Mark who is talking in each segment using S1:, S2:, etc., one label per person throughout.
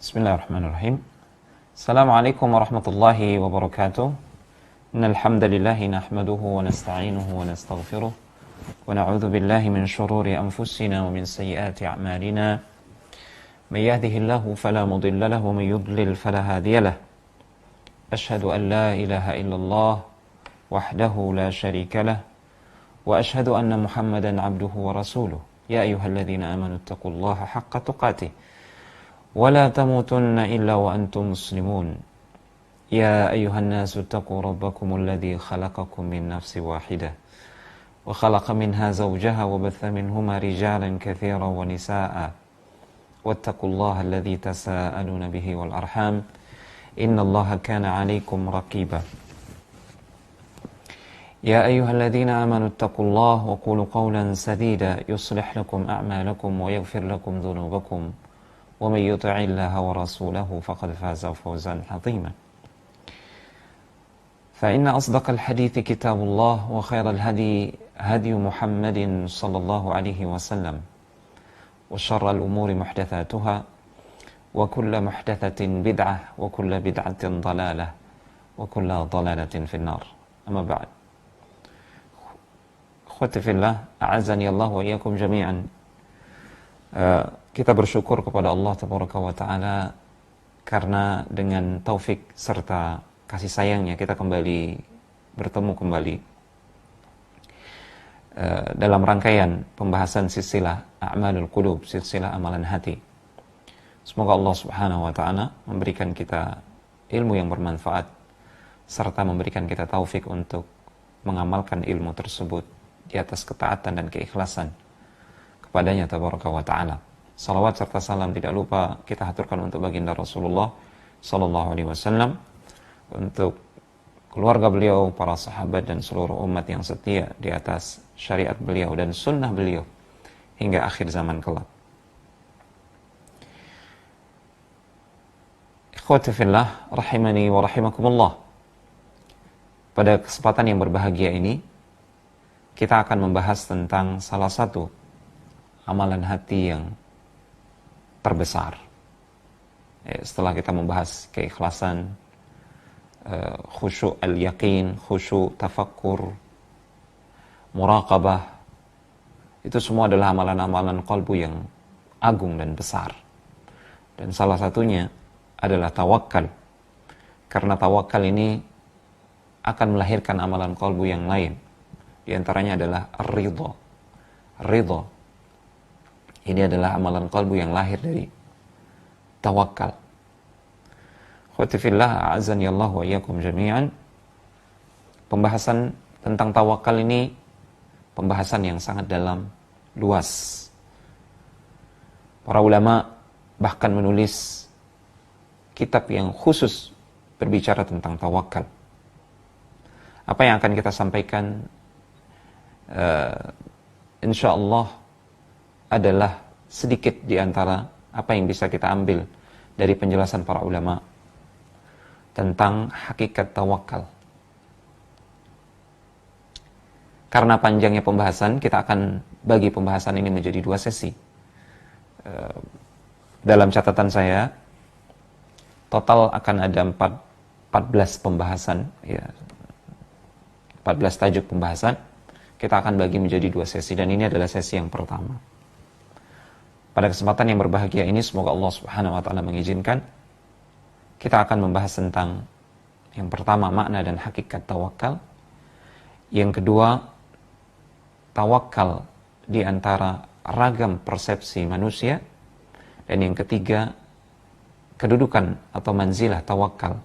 S1: Bismillahirrahmanirrahim. Assalamualaikum warahmatullahi wabarakatuh. Innal hamdalillah nahmaduhu wa nasta'inuhu wa nastaghfiruh wa na'udzu billahi min shururi anfusina wa min sayyiati a'malina. May yahdihillahu fala mudilla lahu wa may yudlil fala hadiya lahu. Ashhadu an la ilaha illallah wahdahu la syarika lah wa ashhadu anna Muhammadan 'abduhu wa rasuluh. Ya ayyuhalladzina amanu taqullaha haqqa tuqatih ولا تموتن إلا وأنتم مسلمون يا أيها الناس اتقوا ربكم الذي خلقكم من نفس واحدة وخلق منها زوجها وبث منهما رجالا كثيرا ونساء واتقوا الله الذي تساءلون به والأرحام إن الله كان عليكم رقيبا يا أيها الذين آمنوا اتقوا الله وقولوا قولا سديدا يصلح لكم أعمالكم ويغفر لكم ذنوبكم ومن يطع الله ورسوله فقد فاز فوزا عظيما فإن أصدق الحديث كتاب الله وخير الهدي هدي محمد صلى الله عليه وسلم وشر الأمور محدثاتها وكل محدثة بدعة وكل بدعة ضلالة وكل ضلالة في النار أما بعد أخوتي في الله أعزني الله وإياكم جميعا. Kita bersyukur kepada Allah Tabaraka wa Ta'ala karena dengan taufik serta kasih sayangnya kita bertemu kembali dalam rangkaian pembahasan silsilah A'malul Qulub, silsilah amalan hati. Semoga Allah Subhanahu wa Ta'ala memberikan kita ilmu yang bermanfaat serta memberikan kita taufik untuk mengamalkan ilmu tersebut di atas ketaatan dan keikhlasan kepadanya Tabaraka wa Ta'ala. Salawat serta salam tidak lupa kita haturkan untuk baginda Rasulullah Sallallahu Alaihi Wasallam, untuk keluarga beliau, para sahabat dan seluruh umat yang setia di atas syariat beliau dan sunnah beliau hingga akhir zaman kelak. Ikhwati fillah, rahimani wa rahimakumullah. Pada kesempatan yang berbahagia ini kita akan membahas tentang salah satu amalan hati yang terbesar. Setelah kita membahas keikhlasan, khusyuk al-yaqin, khusyuk tafakkur, muraqabah, itu semua adalah amalan-amalan qalbu yang agung dan besar. Dan salah satunya adalah tawakal. Karena tawakal ini akan melahirkan amalan qalbu yang lain. Di antaranya adalah ridha. Ridha. Ini adalah amalan qalbu yang lahir dari tawakal. Khawati fillah, a'azani Allah wa iyyakum jami'an. Pembahasan tentang tawakal ini pembahasan yang sangat dalam, luas. Para ulama bahkan menulis kitab yang khusus berbicara tentang tawakal. Apa yang akan kita sampaikan insyaallah adalah sedikit di antara apa yang bisa kita ambil dari penjelasan para ulama tentang hakikat tawakal. Karena panjangnya pembahasan, kita akan bagi pembahasan ini menjadi 2 sesi. Dalam catatan saya, total akan ada 14 pembahasan, ya, 14 tajuk pembahasan. Kita akan bagi menjadi 2 sesi, dan ini adalah sesi yang pertama. Pada kesempatan yang berbahagia ini, semoga Allah Subhanahu wa Ta'ala mengizinkan, kita akan membahas tentang yang pertama, makna dan hakikat tawakal. Yang kedua, tawakal di antara ragam persepsi manusia. Dan yang ketiga, kedudukan atau manzilah tawakal.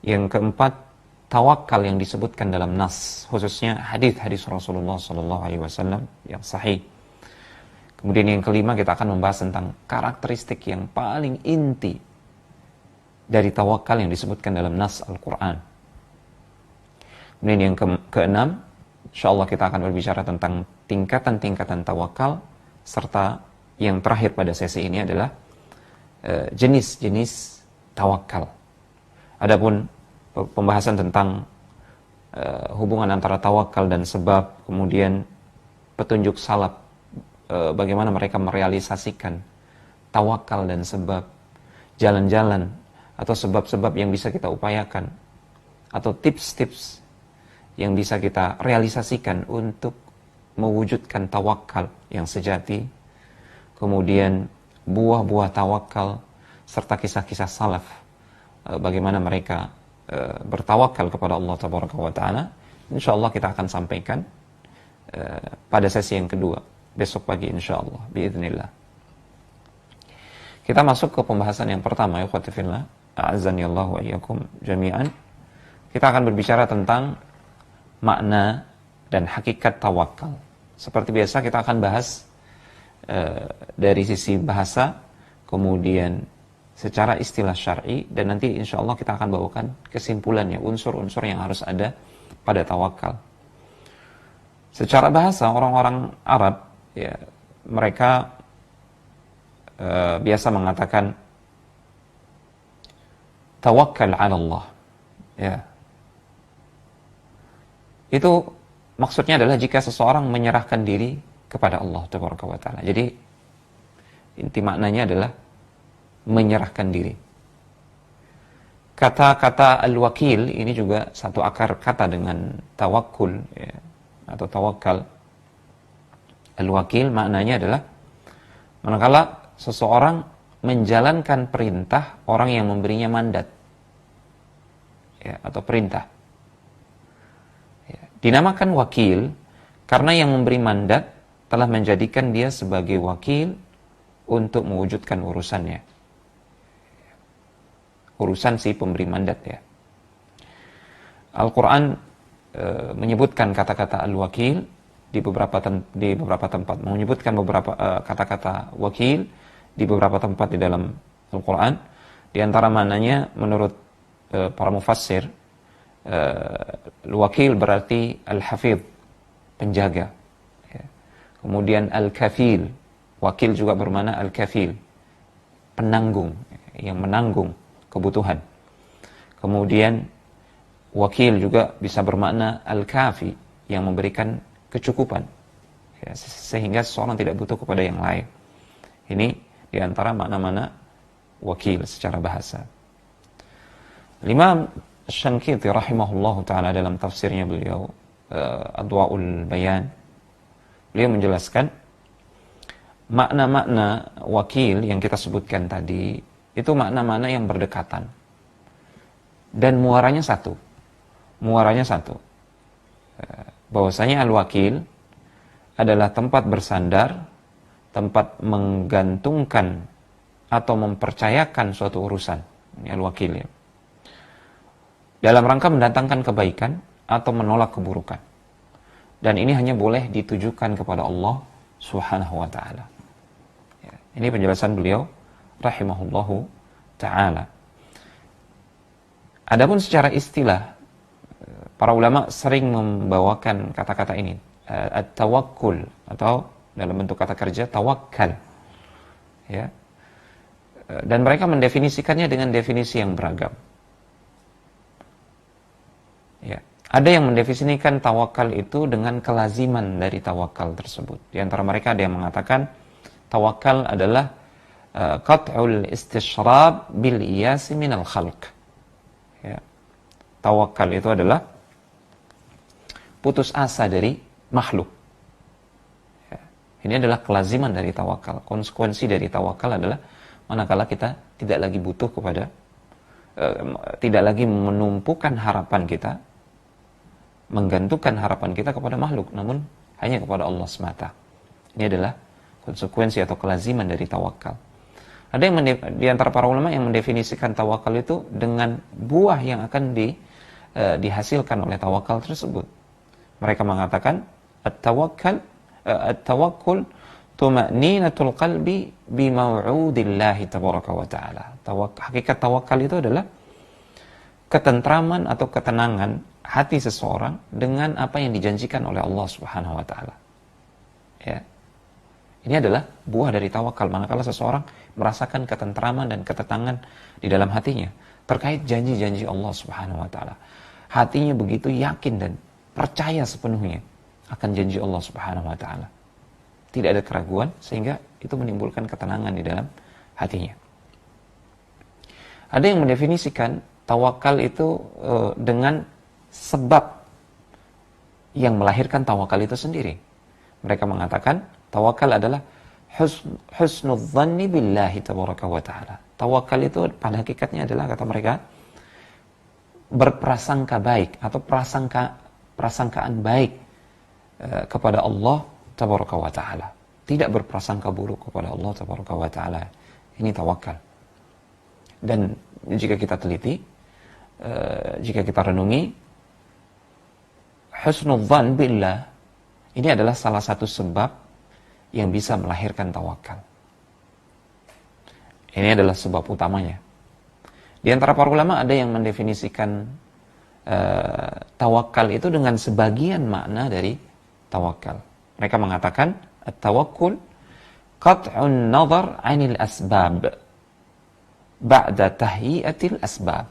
S1: Yang keempat, tawakal yang disebutkan dalam nas, khususnya hadis-hadis Rasulullah SAW yang sahih. Kemudian yang kelima, kita akan membahas tentang karakteristik yang paling inti dari tawakal yang disebutkan dalam nas Al-Quran. Kemudian yang keenam, insyaallah kita akan berbicara tentang tingkatan-tingkatan tawakal, serta yang terakhir pada sesi ini adalah jenis-jenis tawakal. Adapun pembahasan tentang hubungan antara tawakal dan sebab, kemudian petunjuk salaf, bagaimana mereka merealisasikan tawakal dan sebab, jalan-jalan atau sebab-sebab yang bisa kita upayakan atau tips-tips yang bisa kita realisasikan untuk mewujudkan tawakal yang sejati, kemudian buah-buah tawakal serta kisah-kisah salaf bagaimana mereka bertawakal kepada Allah Tabaraka wa Ta'ala. Insyaallah kita akan sampaikan pada sesi yang kedua besok pagi insyaallah biiznillah. Kita masuk ke pembahasan yang pertama ya ikhwati fillah, a'azzanillahu wa iyyakum jami'an. Kita akan berbicara tentang makna dan hakikat tawakal. Seperti biasa kita akan bahas dari sisi bahasa, kemudian secara istilah syar'i, dan nanti insya Allah kita akan bawakan kesimpulannya, unsur-unsur yang harus ada pada tawakal. Secara bahasa orang-orang Arab, ya, mereka biasa mengatakan tawakkal 'ala Allah. Ya. Itu maksudnya adalah jika seseorang menyerahkan diri kepada Allah Tabaraka wa Ta'ala. Jadi inti maknanya adalah menyerahkan diri. Kata-kata al-wakil ini juga satu akar kata dengan tawakkul ya, atau tawakal. Al-wakil maknanya adalah manakala seseorang menjalankan perintah orang yang memberinya mandat ya, atau perintah. Dinamakan wakil karena yang memberi mandat telah menjadikan dia sebagai wakil untuk mewujudkan urusannya. Urusan si pemberi mandat ya. Al-Quran menyebutkan kata-kata al-wakil di beberapa tempat, menyebutkan beberapa kata-kata wakil di beberapa tempat di dalam Al-Quran. Di antara mananya menurut para mufassir, al-wakil berarti al-hafidh, penjaga ya. Kemudian al-kafil, wakil juga bermakna al-kafil, penanggung, yang menanggung kebutuhan. Kemudian wakil juga bisa bermakna al-kafi, yang memberikan kecukupan ya, sehingga seseorang tidak butuh kepada yang lain. Ini diantara makna-makna wakil secara bahasa. Imam Syankiti rahimahullahu ta'ala dalam tafsirnya beliau Adwa'ul Bayan, beliau menjelaskan makna-makna wakil yang kita sebutkan tadi itu makna-makna yang berdekatan dan muaranya satu, bahwasanya al-wakil adalah tempat bersandar, tempat menggantungkan atau mempercayakan suatu urusan. Ini al-wakil ya, dalam rangka mendatangkan kebaikan atau menolak keburukan. Dan ini hanya boleh ditujukan kepada Allah Subhanahu wa Ta'ala. Ya, ini penjelasan beliau rahimahullahu ta'ala. Adapun secara istilah, para ulama sering membawakan kata-kata ini, at-tawakkul, atau dalam bentuk kata kerja tawakkal. Ya. Dan mereka mendefinisikannya dengan definisi yang beragam. Ya. Ada yang mendefinisikan tawakal itu dengan kelaziman dari tawakal tersebut. Di antara mereka ada yang mengatakan tawakal adalah qat'ul istishrab bil iyasi minal khalq. Ya. Tawakal itu adalah putus asa dari makhluk. Ya. Ini adalah kelaziman dari tawakal. Konsekuensi dari tawakal adalah manakala kita tidak lagi butuh kepada tidak lagi menumpukan harapan kita, menggantungkan harapan kita kepada makhluk, namun hanya kepada Allah semata. Ini adalah konsekuensi atau kelaziman dari tawakal. Ada yang di antara para ulama yang mendefinisikan tawakal itu dengan buah yang akan dihasilkan oleh tawakal tersebut. Mereka mengatakan at-tawakkul tuma'ninatul qalbi bi maw'udillahi tabaraka wa ta'ala. Hakikat tawakal itu adalah ketentraman atau ketenangan hati seseorang dengan apa yang dijanjikan oleh Allah Subhanahu wa Ta'ala. Ya. Ini adalah buah dari tawakal, manakala seseorang merasakan ketentraman dan ketenangan di dalam hatinya terkait janji-janji Allah Subhanahu wa Ta'ala. Hatinya begitu yakin dan percaya sepenuhnya akan janji Allah Subhanahu wa Ta'ala. Tidak ada keraguan, sehingga itu menimbulkan ketenangan di dalam hatinya. Ada yang mendefinisikan tawakal itu dengan sebab yang melahirkan tawakal itu sendiri. Mereka mengatakan tawakal adalah husnul dhanni billahi tabaraka wa ta'ala. Tawakal itu pada hakikatnya adalah, kata mereka, berprasangka baik atau prasangkaan baik kepada Allah tabaraka wa ta'ala. Tidak berprasangka buruk kepada Allah tabaraka wa ta'ala. Ini tawakal. Dan jika kita teliti, jika kita renungi, husnul dhan billah ini adalah salah satu sebab yang bisa melahirkan tawakal. Ini adalah sebab utamanya. Di antara para ulama ada yang mendefinisikan tawakal itu dengan sebagian makna dari tawakal. Mereka mengatakan at-tawakkul qat'un nazar 'anil asbab ba'da tahyi'atil asbab.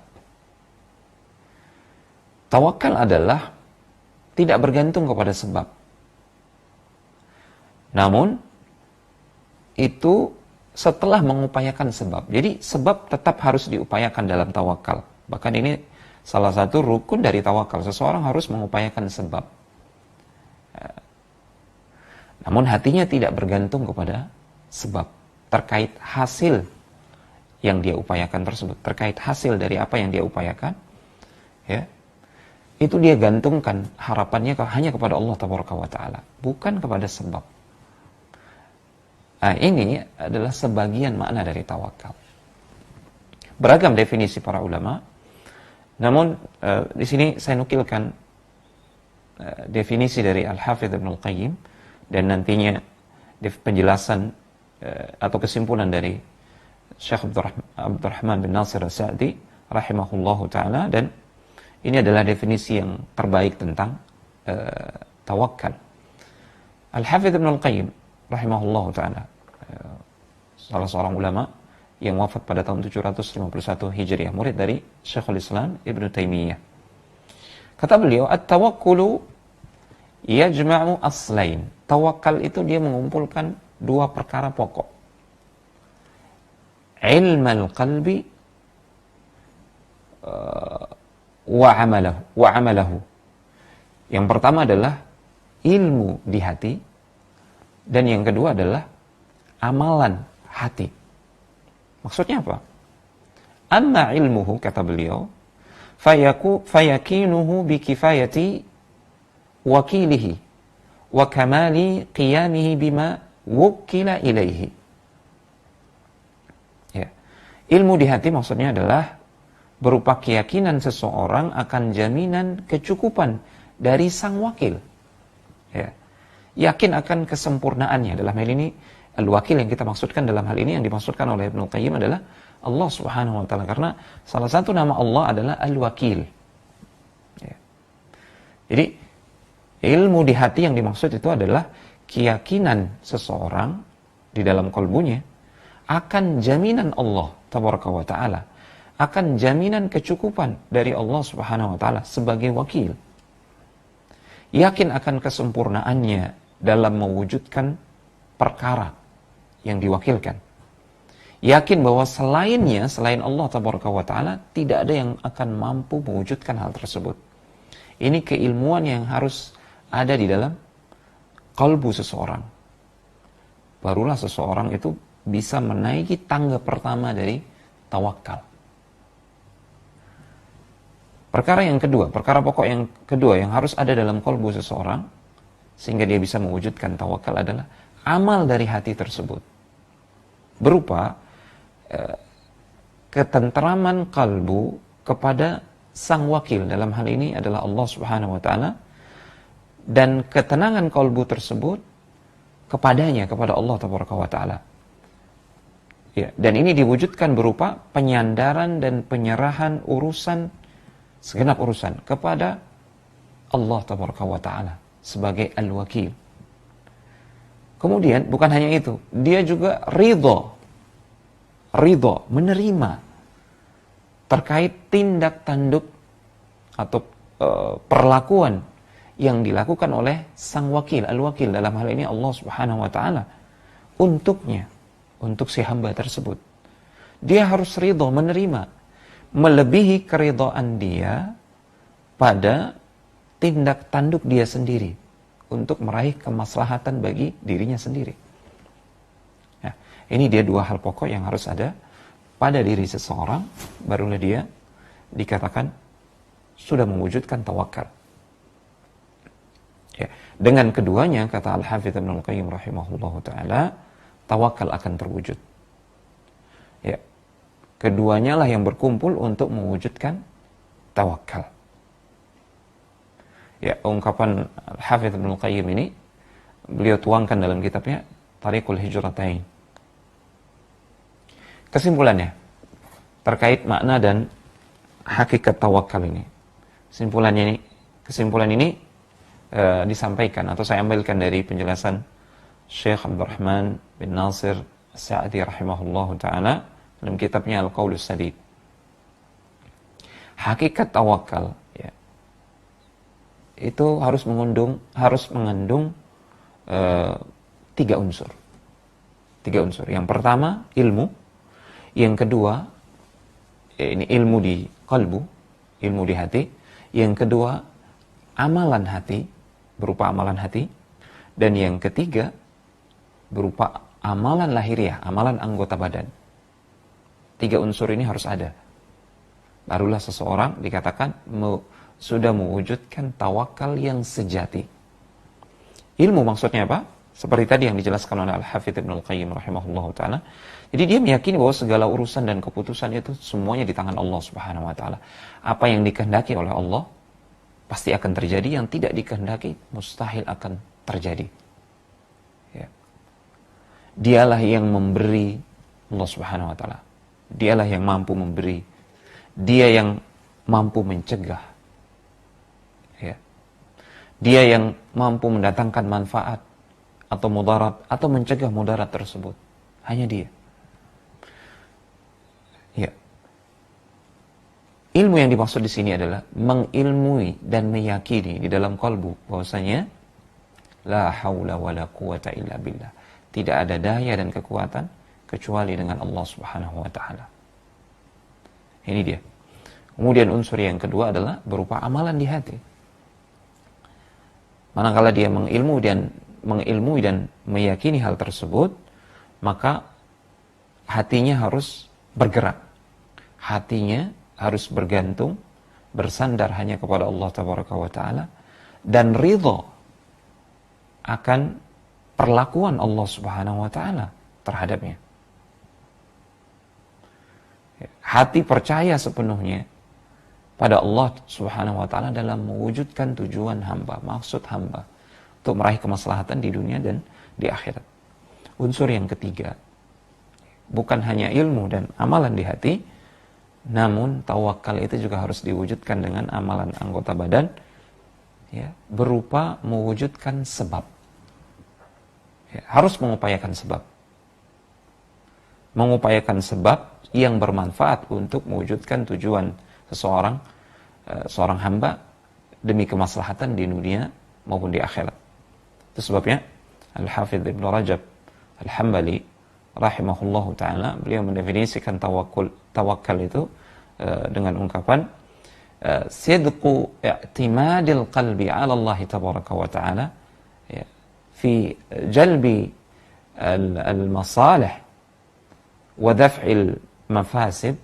S1: Tawakal adalah tidak bergantung kepada sebab. Namun itu setelah mengupayakan sebab. Jadi sebab tetap harus diupayakan dalam tawakal. Bahkan ini salah satu rukun dari tawakal. Seseorang harus mengupayakan sebab. Namun hatinya tidak bergantung kepada sebab. Terkait hasil yang dia upayakan tersebut. Terkait hasil dari apa yang dia upayakan. Ya, itu dia gantungkan harapannya hanya kepada Allah Tabaraka wa Ta'ala. Bukan kepada sebab. Nah, ini adalah sebagian makna dari tawakal. Beragam definisi para ulama. Namun di sini saya nukilkan definisi dari Al-Hafidz Ibnu Al-Qayyim dan nantinya penjelasan atau kesimpulan dari Syekh Abdurrahman bin Nasir As-Sa'di rahimahullahu taala, dan ini adalah definisi yang terbaik tentang tawakal. Al-Hafidz Ibnu Al-Qayyim rahimahullahu taala, salah seorang ulama yang wafat pada tahun 751 Hijriah, murid dari Syekhul Islam Ibnu Taimiyah. Kata beliau, at-tawakkulu yajma'u aslain. Tawakal itu dia mengumpulkan dua perkara pokok. Ilmal qalbi wa amalahu. Yang pertama adalah ilmu di hati, dan yang kedua adalah amalan hati. Maksudnya apa? Amma ilmuhu, kata beliau, fayakinuhu bikifayati wakilihi wa kamali qiyamihi bima wukila ilaihi. Ya. Ilmu di hati maksudnya adalah berupa keyakinan seseorang akan jaminan kecukupan dari sang wakil. Ya. Yakin akan kesempurnaannya. Dalam hal ini al-wakil yang kita maksudkan dalam hal ini, yang dimaksudkan oleh Ibnu Qayyim adalah Allah Subhanahu wa taala, karena salah satu nama Allah adalah al-wakil. Ya. Jadi ilmu di hati yang dimaksud itu adalah keyakinan seseorang di dalam kalbunya akan jaminan Allah Tabaraka wa taala, akan jaminan kecukupan dari Allah Subhanahu wa taala sebagai wakil. Yakin akan kesempurnaannya dalam mewujudkan perkara yang diwakilkan. Yakin bahwa selainnya, selain Allah Tabaraka wa Ta'ala, tidak ada yang akan mampu mewujudkan hal tersebut. Ini keilmuan yang harus ada di dalam kalbu seseorang. Barulah seseorang itu bisa menaiki tangga pertama dari tawakal. Perkara yang kedua, perkara pokok yang kedua yang harus ada dalam kalbu seseorang sehingga dia bisa mewujudkan tawakal adalah amal dari hati tersebut. Berupa ketentraman kalbu kepada sang wakil, dalam hal ini adalah Allah Subhanahu wa taala, dan ketenangan kalbu tersebut kepadanya, kepada Allah Tabaraka wa taala. Ya, dan ini diwujudkan berupa penyandaran dan penyerahan urusan, segenap urusan kepada Allah Tabaraka wa taala sebagai al-wakil. Kemudian bukan hanya itu, dia juga ridho, menerima terkait tindak tanduk atau perlakuan yang dilakukan oleh sang wakil, al-wakil, dalam hal ini Allah Subhanahu wa taala, untuknya, untuk si hamba tersebut. Dia harus ridho, menerima melebihi keridhaan dia pada tindak tanduk dia sendiri untuk meraih kemaslahatan bagi dirinya sendiri. Ya, ini dia dua hal pokok yang harus ada pada diri seseorang, barulah dia dikatakan sudah mewujudkan tawakal. Ya, dengan keduanya, kata Al-Hafidz Ibnul Qayyim rahimahullahu ta'ala, tawakal akan terwujud. Ya, keduanya lah yang berkumpul untuk mewujudkan tawakal. Ya, ungkapan Al-Hafidz Ibnul Qayyim ini beliau tuangkan dalam kitabnya Thariqul Hijratain. Kesimpulannya terkait makna dan hakikat tawakal ini. Kesimpulan ini disampaikan atau saya ambilkan dari penjelasan Syekh Abdurrahman bin Nasir As-Sa'di rahimahullahu taala dalam kitabnya Al-Qaulus Sadid. Hakikat tawakal ya, itu harus mengandung tiga unsur. Yang pertama ilmu, yang kedua ini ilmu di qalbu, ilmu di hati, yang kedua amalan hati, berupa amalan hati, dan yang ketiga berupa amalan lahiriah, amalan anggota badan. Tiga unsur ini harus ada. Barulah seseorang dikatakan sudah mewujudkan tawakal yang sejati. Ilmu maksudnya apa? Seperti tadi yang dijelaskan oleh Al-Hafidz Ibnul Qayyim rahimahullahu ta'ala. Jadi dia meyakini bahwa segala urusan dan keputusan itu semuanya di tangan Allah subhanahu wa ta'ala. Apa yang dikehendaki oleh Allah pasti akan terjadi, yang tidak dikehendaki mustahil akan terjadi. Ya. Dialah yang memberi, Allah subhanahu wa ta'ala. Dialah yang mampu memberi. Dia yang mampu mencegah. Ya. Dia yang mampu mendatangkan manfaat atau mudarat, atau mencegah mudarat tersebut. Hanya dia. Ya. Ilmu yang dimaksud di sini adalah mengilmui dan meyakini di dalam kalbu bahwasanya la haula wala quwata illa billah. Tidak ada daya dan kekuatan kecuali dengan Allah Subhanahu wa taala. Ini dia. Kemudian unsur yang kedua adalah berupa amalan di hati. Manakala dia mengilmui dan meyakini hal tersebut, maka hatinya harus bergerak. Hatinya harus bergantung, bersandar hanya kepada Allah Tabaraka wa Ta'ala, dan ridha akan perlakuan Allah Subhanahu wa Ta'ala terhadapnya. Hati percaya sepenuhnya pada Allah Subhanahu wa Ta'ala dalam mewujudkan tujuan hamba, maksud hamba untuk meraih kemaslahatan di dunia dan di akhirat. Unsur yang ketiga, bukan hanya ilmu dan amalan di hati, namun tawakal itu juga harus diwujudkan dengan amalan anggota badan, ya, berupa mewujudkan sebab. Ya, harus mengupayakan sebab. Mengupayakan sebab yang bermanfaat untuk mewujudkan tujuan seorang hamba demi kemaslahatan di dunia maupun di akhirat. Itu sebabnya Al-Hafidz Ibnu Rajab Al-Hambali rahimahullahu ta'ala, beliau mendefinisikan tawakal itu dengan ungkapan sidqu i'timadil qalbi 'ala Allah tabaraka wa ta'ala ya, fi jalbi al-masalih wa daf'il mafasid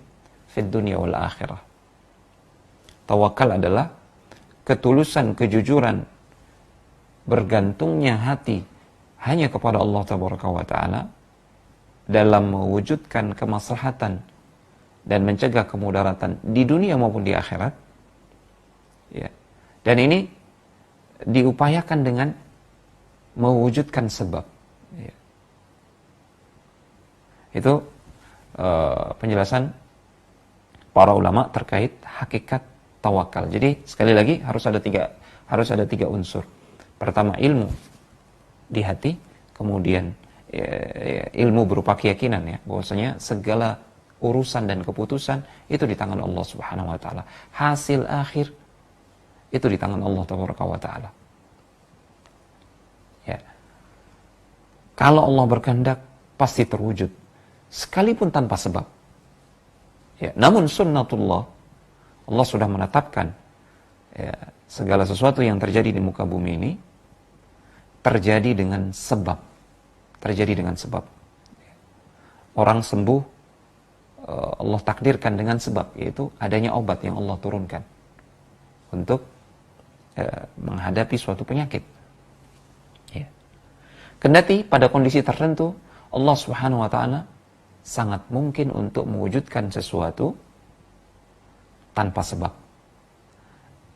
S1: fi dunya wal akhirah. Tawakal adalah ketulusan, kejujuran, bergantungnya hati hanya kepada Allah tabaraka wa ta'ala dalam mewujudkan kemaslahatan dan mencegah kemudaratan di dunia maupun di akhirat. Ya. Dan ini diupayakan dengan mewujudkan sebab. Ya. Itu penjelasan para ulama terkait hakikat tawakal. Jadi sekali lagi harus ada tiga unsur. Pertama ilmu di hati, kemudian ilmu berupa keyakinan ya, bahwasanya segala urusan dan keputusan itu di tangan Allah Subhanahu wa taala. Hasil akhir itu di tangan Allah Tabaraka wa taala. Ya. Kalau Allah berkehendak pasti terwujud sekalipun tanpa sebab. Ya, namun sunnatullah, Allah sudah menetapkan ya, segala sesuatu yang terjadi di muka bumi ini terjadi dengan sebab. Terjadi dengan sebab. Orang sembuh, Allah takdirkan dengan sebab, yaitu adanya obat yang Allah turunkan untuk menghadapi suatu penyakit. Ya. Kendati pada kondisi tertentu Allah Subhanahu wa ta'ala sangat mungkin untuk mewujudkan sesuatu tanpa sebab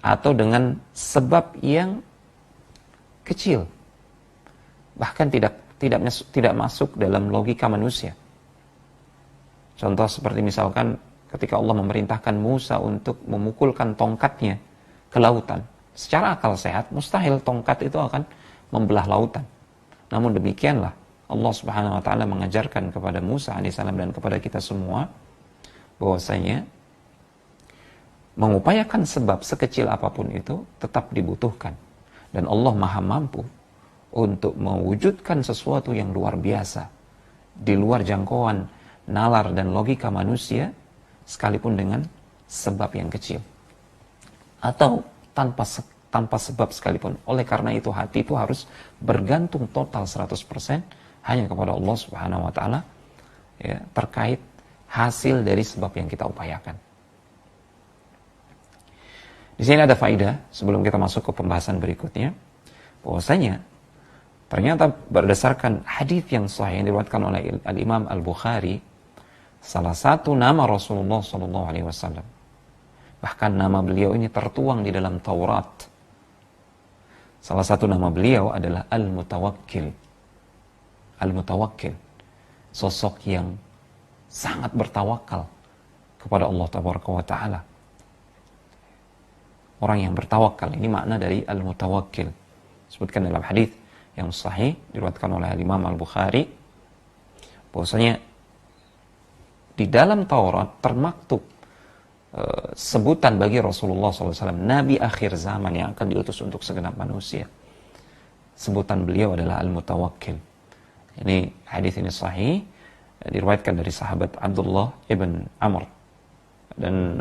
S1: atau dengan sebab yang kecil, bahkan tidak masuk dalam logika manusia. Contoh seperti misalkan ketika Allah memerintahkan Musa untuk memukulkan tongkatnya ke lautan. Secara akal sehat mustahil tongkat itu akan membelah lautan. Namun demikianlah Allah Subhanahu wa ta'ala mengajarkan kepada Musa alaihissalam dan kepada kita semua bahwasanya mengupayakan sebab sekecil apapun itu tetap dibutuhkan, dan Allah Maha mampu untuk mewujudkan sesuatu yang luar biasa di luar jangkauan nalar dan logika manusia, sekalipun dengan sebab yang kecil atau tanpa sebab sekalipun. Oleh karena itu hati itu harus bergantung total 100% hanya kepada Allah Subhanahu wa ta'ala ya, terkait hasil dari sebab yang kita upayakan. Di sini ada faedah sebelum kita masuk ke pembahasan berikutnya, bahwasanya ternyata berdasarkan hadis yang sahih yang diriwayatkan oleh Al-Imam Al-Bukhari, salah satu nama Rasulullah SAW, bahkan nama beliau ini tertuang di dalam Taurat. Salah satu nama beliau adalah Al-Mutawakkil. Al-Mutawakkil, sosok yang sangat bertawakal kepada Allah Tabaraka wa ta'ala. Orang yang bertawakal, ini makna dari Al-Mutawakkil. Sebutkan dalam hadis yang sahih diriwayatkan oleh Imam Al-Bukhari, bahwasanya di dalam Taurat termaktub sebutan bagi Rasulullah SAW, Nabi akhir zaman yang akan diutus untuk segenap manusia. Sebutan beliau adalah Al-Mutawakkil. Ini hadis ini sahih, diriwayatkan dari sahabat Abdullah ibn Amr, dan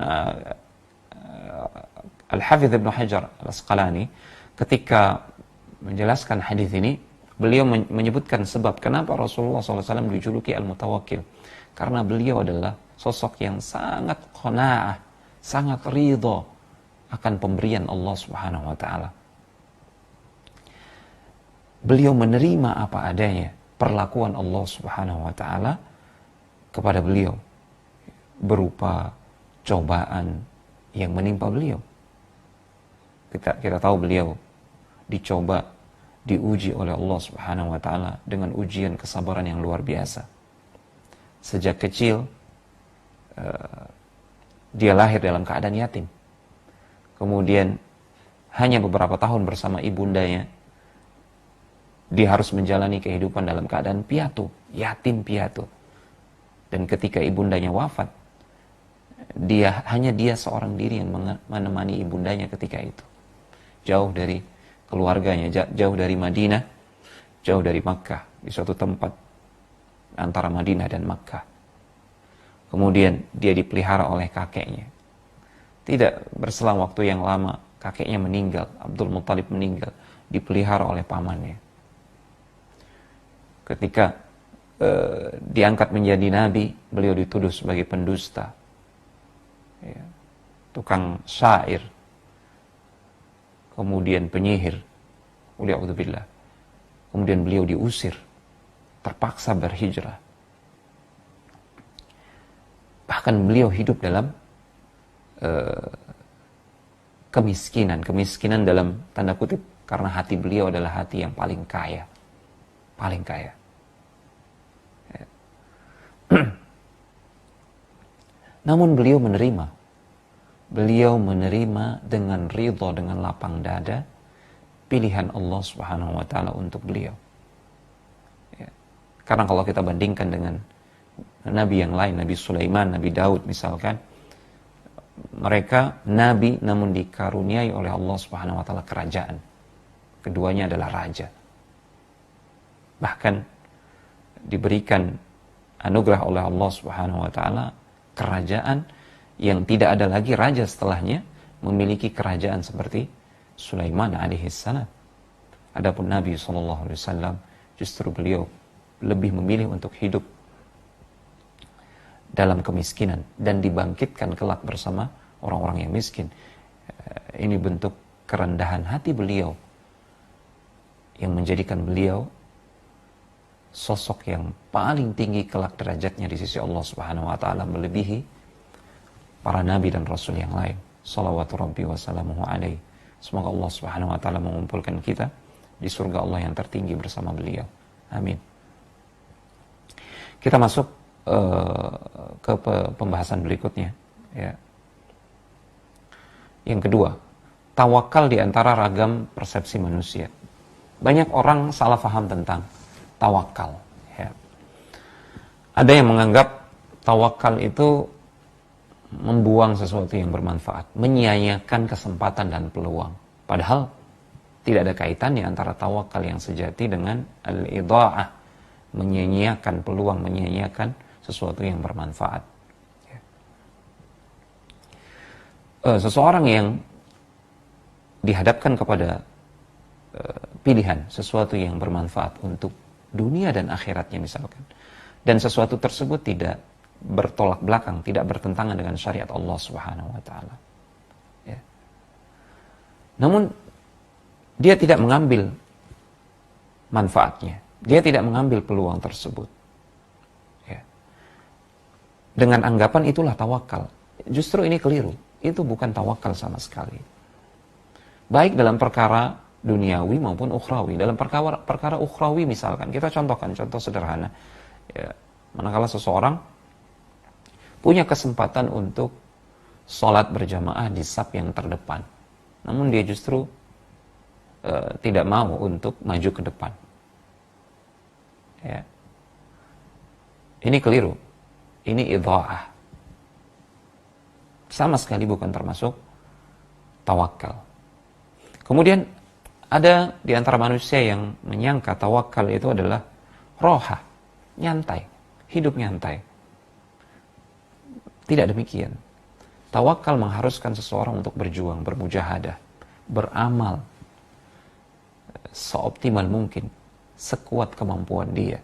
S1: Al-Hafidh Ibn Hajar Al-Asqalani ketika menjelaskan hadis ini, beliau menyebutkan sebab kenapa Rasulullah SAW dijuluki Al-Mutawakkil, karena beliau adalah sosok yang sangat qanaah, sangat ridha akan pemberian Allah Subhanahu wa ta'ala. Beliau menerima apa adanya perlakuan Allah Subhanahu wa ta'ala kepada beliau berupa cobaan yang menimpa beliau. Kita tahu beliau dicoba, diuji oleh Allah Subhanahu wa ta'ala dengan ujian kesabaran yang luar biasa. Sejak kecil dia lahir dalam keadaan yatim. Kemudian hanya beberapa tahun bersama ibundanya, dia harus menjalani kehidupan dalam keadaan piatu, yatim piatu. Dan ketika ibundanya wafat, hanya dia seorang diri yang menemani ibundanya ketika itu. Jauh dari keluarganya, jauh dari Madinah, jauh dari Makkah, di suatu tempat antara Madinah dan Makkah. Kemudian dia dipelihara oleh kakeknya. Tidak berselang waktu yang lama, kakeknya meninggal, Abdul Muttalib meninggal, dipelihara oleh pamannya. Ketika diangkat menjadi nabi, beliau dituduh sebagai pendusta, ya, tukang syair, kemudian penyihir, waliyadzubillah. Kemudian beliau diusir, terpaksa berhijrah. Bahkan beliau hidup dalam kemiskinan dalam tanda kutip, karena hati beliau adalah hati yang paling kaya. Paling kaya. Namun beliau menerima dengan ridha, dengan lapang dada pilihan Allah Subhanahu wa ta'ala untuk beliau. Ya. Karena kalau kita bandingkan dengan nabi yang lain, Nabi Sulaiman, Nabi Daud misalkan, mereka nabi namun dikaruniai oleh Allah Subhanahu wa ta'ala kerajaan. Keduanya adalah raja. Bahkan diberikan anugerah oleh Allah Subhanahu wa ta'ala kerajaan yang tidak ada lagi raja setelahnya memiliki kerajaan seperti Sulaiman alaihissalam. Adapun Nabi SAW justru beliau lebih memilih untuk hidup dalam kemiskinan dan dibangkitkan kelak bersama orang-orang yang miskin. Ini bentuk kerendahan hati beliau yang menjadikan beliau sosok yang paling tinggi kelak derajatnya di sisi Allah Subhanahu wa taala, melebihi para nabi dan rasul yang lain. Shalawatu rabbi wa salamuhu alaihi. Semoga Allah Subhanahu wa taala mengumpulkan kita di surga Allah yang tertinggi bersama beliau. Amin. Kita masuk ke pembahasan berikutnya, ya. Yang kedua, tawakal di antara ragam persepsi manusia. Banyak orang salah paham tentang tawakal, ya. Ada yang menganggap tawakal itu membuang sesuatu yang bermanfaat, menyia-nyiakan kesempatan dan peluang. Padahal tidak ada kaitannya antara tawakal yang sejati dengan al-idha'ah, menyia-nyiakan peluang, menyia-nyiakan sesuatu yang bermanfaat. Ya. Seseorang yang dihadapkan kepada pilihan sesuatu yang bermanfaat untuk dunia dan akhiratnya misalkan, dan sesuatu tersebut tidak bertolak belakang, tidak bertentangan dengan syariat Allah Subhanahu wa taala. Ya. Namun dia tidak mengambil manfaatnya, dia tidak mengambil peluang tersebut. Ya. Dengan anggapan itulah tawakal. Justru ini keliru. Itu bukan tawakal sama sekali. Baik dalam perkara duniawi maupun ukhrawi. Dalam perkara ukhrawi misalkan, kita contohkan contoh sederhana. Ya, manakala seseorang punya kesempatan untuk sholat berjamaah di saf yang terdepan, namun dia justru tidak mau untuk maju ke depan. Ya. Ini keliru. Ini idha'ah. Sama sekali bukan termasuk tawakal. Kemudian ada di antara manusia yang menyangka tawakal itu adalah roha, nyantai, hidup nyantai. Tidak demikian. Tawakal mengharuskan seseorang untuk berjuang, bermujahadah, beramal seoptimal mungkin, sekuat kemampuan dia.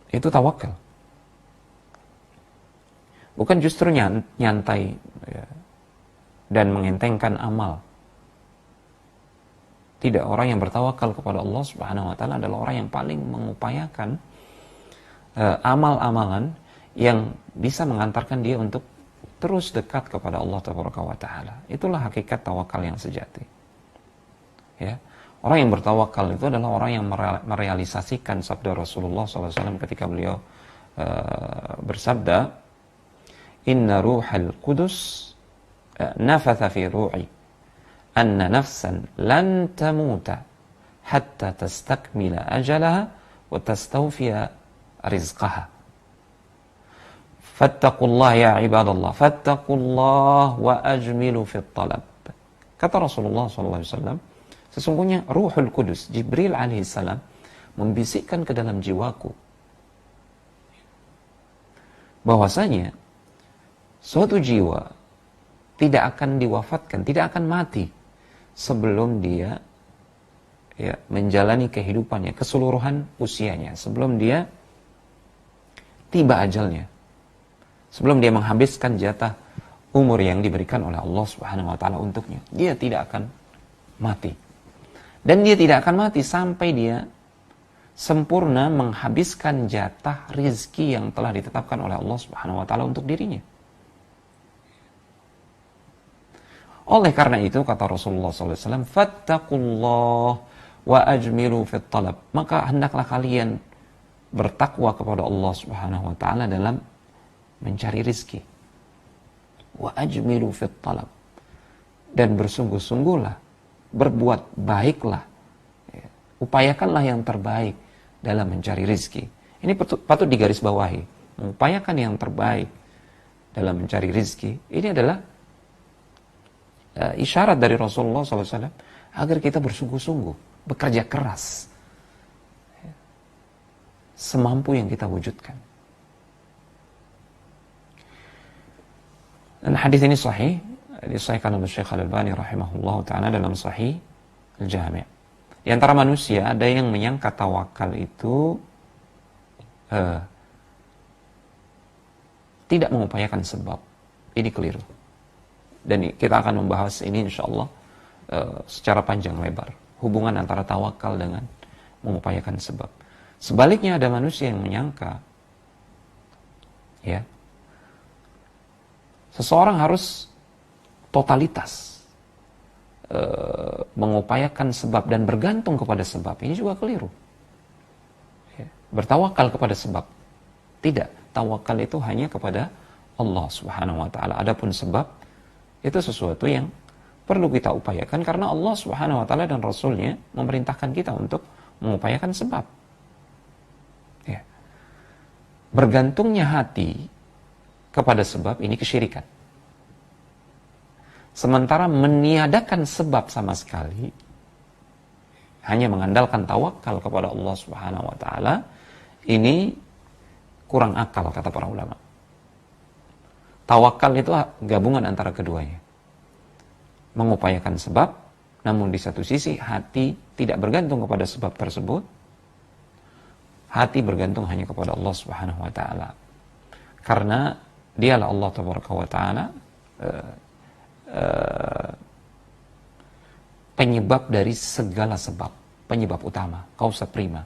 S1: Itu tawakal. Bukan justru nyantai, ya, dan mengentengkan amal. Tidak, orang yang bertawakal kepada Allah Subhanahu wa taala adalah orang yang paling mengupayakan amal-amalan yang bisa mengantarkan dia untuk terus dekat kepada Allah Taala. Itulah hakikat tawakal yang sejati. Ya. Orang yang bertawakal itu adalah orang yang merealisasikan sabda Rasulullah SAW ketika beliau bersabda, Inna ruhal qudus nafatha fi ru'i anna nafsan lan tamuta hatta tastakmila ajalaha wa tastawfiya rizqaha. Fattaqullah ya ibadallah, fattaqullah wa ajmilu fit talab. Kata Rasulullah SAW, sesungguhnya Ruhul Kudus, Jibril alaihissalam, membisikkan ke dalam jiwaku bahwasanya suatu jiwa tidak akan diwafatkan, tidak akan mati sebelum dia menjalani kehidupannya, keseluruhan usianya, sebelum dia tiba ajalnya, sebelum dia menghabiskan jatah umur yang diberikan oleh Allah Subhanahu wa taala untuknya. Dia tidak akan mati. Dan dia tidak akan mati sampai dia sempurna menghabiskan jatah rizki yang telah ditetapkan oleh Allah Subhanahu wa taala untuk dirinya. Oleh karena itu kata Rasulullah SAW, fattaqullah wa ajmilu fit talab. Maka hendaklah kalian bertakwa kepada Allah Subhanahu wa taala dalam mencari rizki. Wa ajmilu fit talab. Dan bersungguh-sungguhlah, berbuat baiklah, upayakanlah yang terbaik dalam mencari rizki. Ini patut digarisbawahi. Mengupayakan yang terbaik dalam mencari rizki, ini adalah isyarat dari Rasulullah SAW agar kita bersungguh-sungguh, bekerja keras. semampu yang kita wujudkan. Dan hadis ini sahih, disahihkan oleh Syekh Al-Albani rahimahullah ta'ala dalam Sahih Al-Jami'. Di antara manusia ada yang menyangka tawakal itu tidak mengupayakan sebab. Ini keliru. Dan kita akan membahas ini insyaallah secara panjang lebar. Hubungan antara tawakal dengan mengupayakan sebab. Sebaliknya ada manusia yang menyangka, ya, seseorang harus totalitas mengupayakan sebab dan bergantung kepada sebab. Ini juga keliru. Ya. Bertawakal kepada sebab. Tidak. Tawakal itu hanya kepada Allah Subhanahu wa ta'ala. Adapun sebab itu sesuatu yang perlu kita upayakan karena Allah Subhanahu wa ta'ala dan Rasulnya memerintahkan kita untuk mengupayakan sebab. Ya. Bergantungnya hati kepada sebab ini kesyirikan. Sementara meniadakan sebab sama sekali, hanya mengandalkan tawakal kepada Allah Subhanahu wa ta'ala, ini kurang akal kata para ulama. Tawakal itu gabungan antara keduanya. Mengupayakan sebab, namun di satu sisi hati tidak bergantung kepada sebab tersebut. Hati bergantung hanya kepada Allah Subhanahu wa ta'ala. Karena dialah Allah Tabaraka wa ta'ala penyebab dari segala sebab, penyebab utama, causa prima.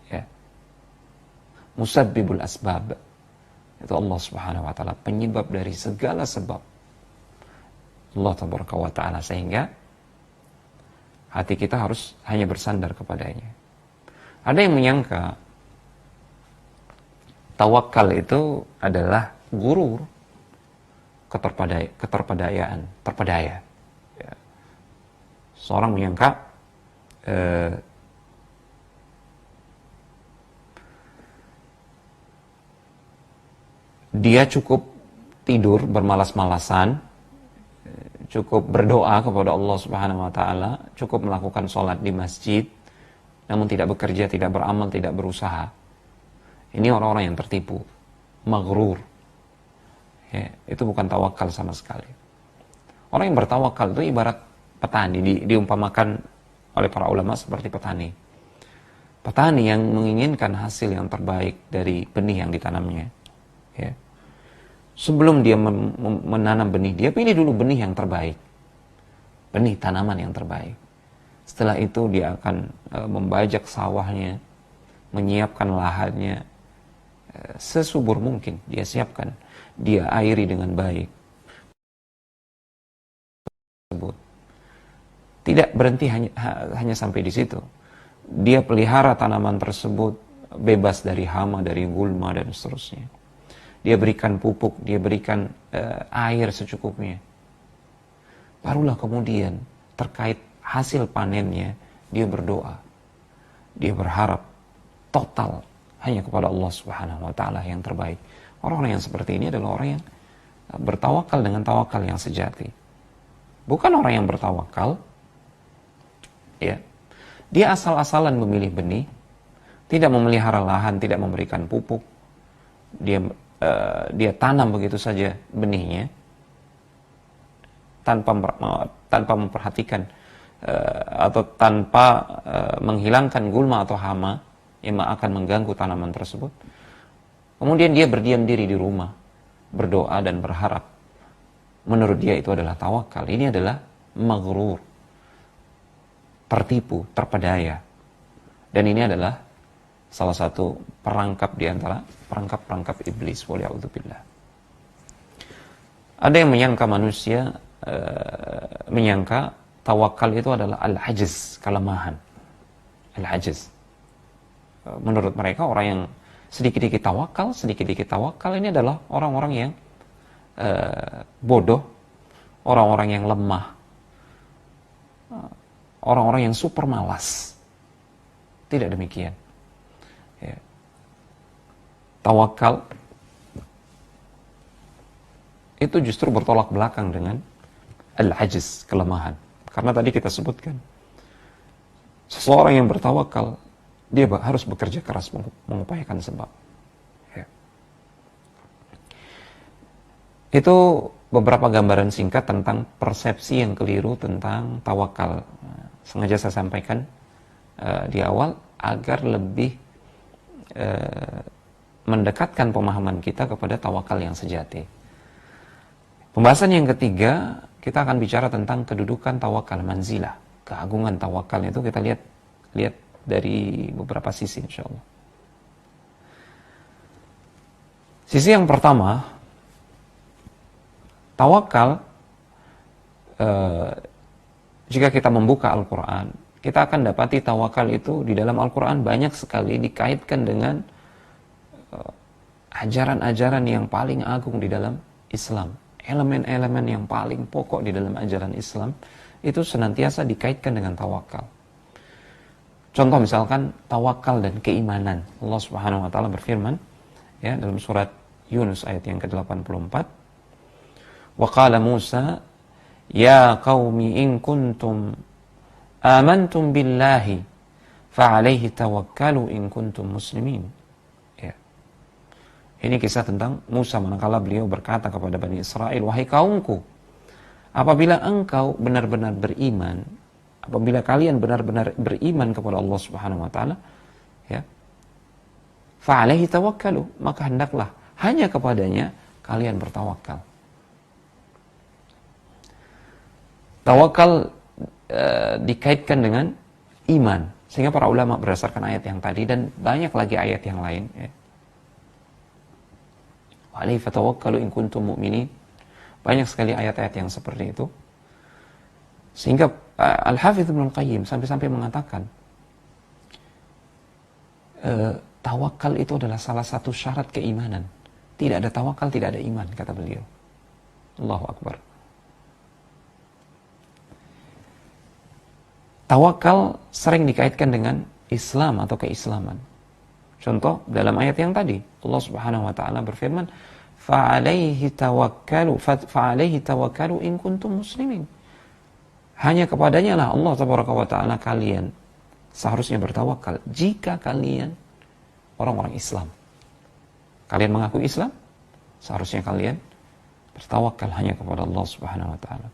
S1: Ya. Musabbibul asbab. Itu Allah Subhanahu wa ta'ala, penyebab dari segala sebab. Allah Tabaraka wa ta'ala, sehingga hati kita harus hanya bersandar kepadanya. Ada yang menyangka tawakal itu adalah gurur, keterpedayaan, terpedaya. Ya. Seorang menyangka dia cukup tidur bermalas-malasan, cukup berdoa kepada Allah Subhanahu wa ta'ala, cukup melakukan sholat di masjid, namun tidak bekerja, tidak beramal, tidak berusaha. Ini orang-orang yang tertipu, maghrur. Ya, itu bukan tawakal sama sekali. Orang yang bertawakal itu ibarat petani, diumpamakan oleh para ulama seperti petani. Petani yang menginginkan hasil yang terbaik dari benih yang ditanamnya. Ya. Sebelum dia menanam benih, dia pilih dulu benih yang terbaik. Benih tanaman yang terbaik. Setelah itu dia akan membajak sawahnya, menyiapkan lahannya, sesubur mungkin dia siapkan. Dia airi dengan baik. Tidak berhenti hanya sampai di situ. Dia pelihara tanaman tersebut bebas dari hama, dari gulma, dan seterusnya. Dia berikan pupuk, dia berikan air secukupnya. Barulah kemudian terkait hasil panennya, dia berdoa. Dia berharap total hanya kepada Allah Subhanahu wa ta'ala yang terbaik. Orang-orang yang seperti ini adalah orang yang bertawakal dengan tawakal yang sejati. Bukan orang yang bertawakal, ya, dia asal-asalan memilih benih, tidak memelihara lahan, tidak memberikan pupuk, dia tanam begitu saja benihnya, tanpa memperhatikan atau tanpa menghilangkan gulma atau hama yang akan mengganggu tanaman tersebut. Kemudian dia berdiam diri di rumah, berdoa dan berharap. Menurut dia itu adalah tawakal. Ini adalah maghrur, tertipu, terpedaya. Dan ini adalah salah satu perangkap di antara perangkap-perangkap iblis. Waliya'udzubillah. Ada yang menyangka manusia, menyangka tawakal itu adalah al-ajiz, kelemahan. Al-ajiz. Menurut mereka orang yang sedikit-sedikit tawakal ini adalah orang-orang yang bodoh, orang-orang yang lemah, orang-orang yang super malas. Tidak demikian. Ya. Tawakal itu justru bertolak belakang dengan al-ajiz, kelemahan. Karena tadi kita sebutkan, seseorang yang bertawakal dia harus bekerja keras mengupayakan sebab. Ya. Itu beberapa gambaran singkat tentang persepsi yang keliru tentang tawakal. Sengaja saya sampaikan di awal agar lebih mendekatkan pemahaman kita kepada tawakal yang sejati. Pembahasan yang ketiga, kita akan bicara tentang kedudukan tawakal, manzilah, keagungan tawakal. Itu kita lihat dari beberapa sisi, insya Allah. Sisi yang pertama, tawakal, jika kita membuka Al-Quran, kita akan dapati tawakal itu di dalam Al-Quran banyak sekali dikaitkan dengan ajaran-ajaran yang paling agung di dalam Islam. Elemen-elemen yang paling pokok di dalam ajaran Islam itu senantiasa dikaitkan dengan tawakal. Contoh misalkan tawakal dan keimanan. Allah Subhanahu wa taala berfirman ya dalam surat Yunus ayat yang ke-84. Wa qala Musa ya qaumi in kuntum amantum billahi fa alaihi tawakkalu in kuntum muslimin. Ya. Ini kisah tentang Musa manakala beliau berkata kepada Bani Israel, wahai kaumku, apabila engkau benar-benar beriman, apabila kalian benar-benar beriman kepada Allah Subhanahu wa taala, ya. Fa alaihi tawakkalu, maka hendaklah hanya kepadanya kalian bertawakal. Tawakal dikaitkan dengan iman, sehingga para ulama berdasarkan ayat yang tadi dan banyak lagi ayat yang lain, ya. Wa alaihi fatawakkalu in kuntum mu'minin. Banyak sekali ayat-ayat yang seperti itu. Sehingga Al-Hafidz Ibnu Al-Qayyim sampai-sampai mengatakan tawakal itu adalah salah satu syarat keimanan. Tidak ada tawakal, tidak ada iman, kata beliau. Allahu Akbar. Tawakal sering dikaitkan dengan Islam atau keislaman. Contoh dalam ayat yang tadi, Allah Subhanahu wa taala berfirman, "Fa'alaihi tawakkalu in kuntum muslimin." Hanya kepadanya lah Allah Tabaraka wa taala kalian seharusnya bertawakal jika kalian orang-orang Islam. Kalian mengaku Islam, seharusnya kalian bertawakal hanya kepada Allah Subhanahu wa taala.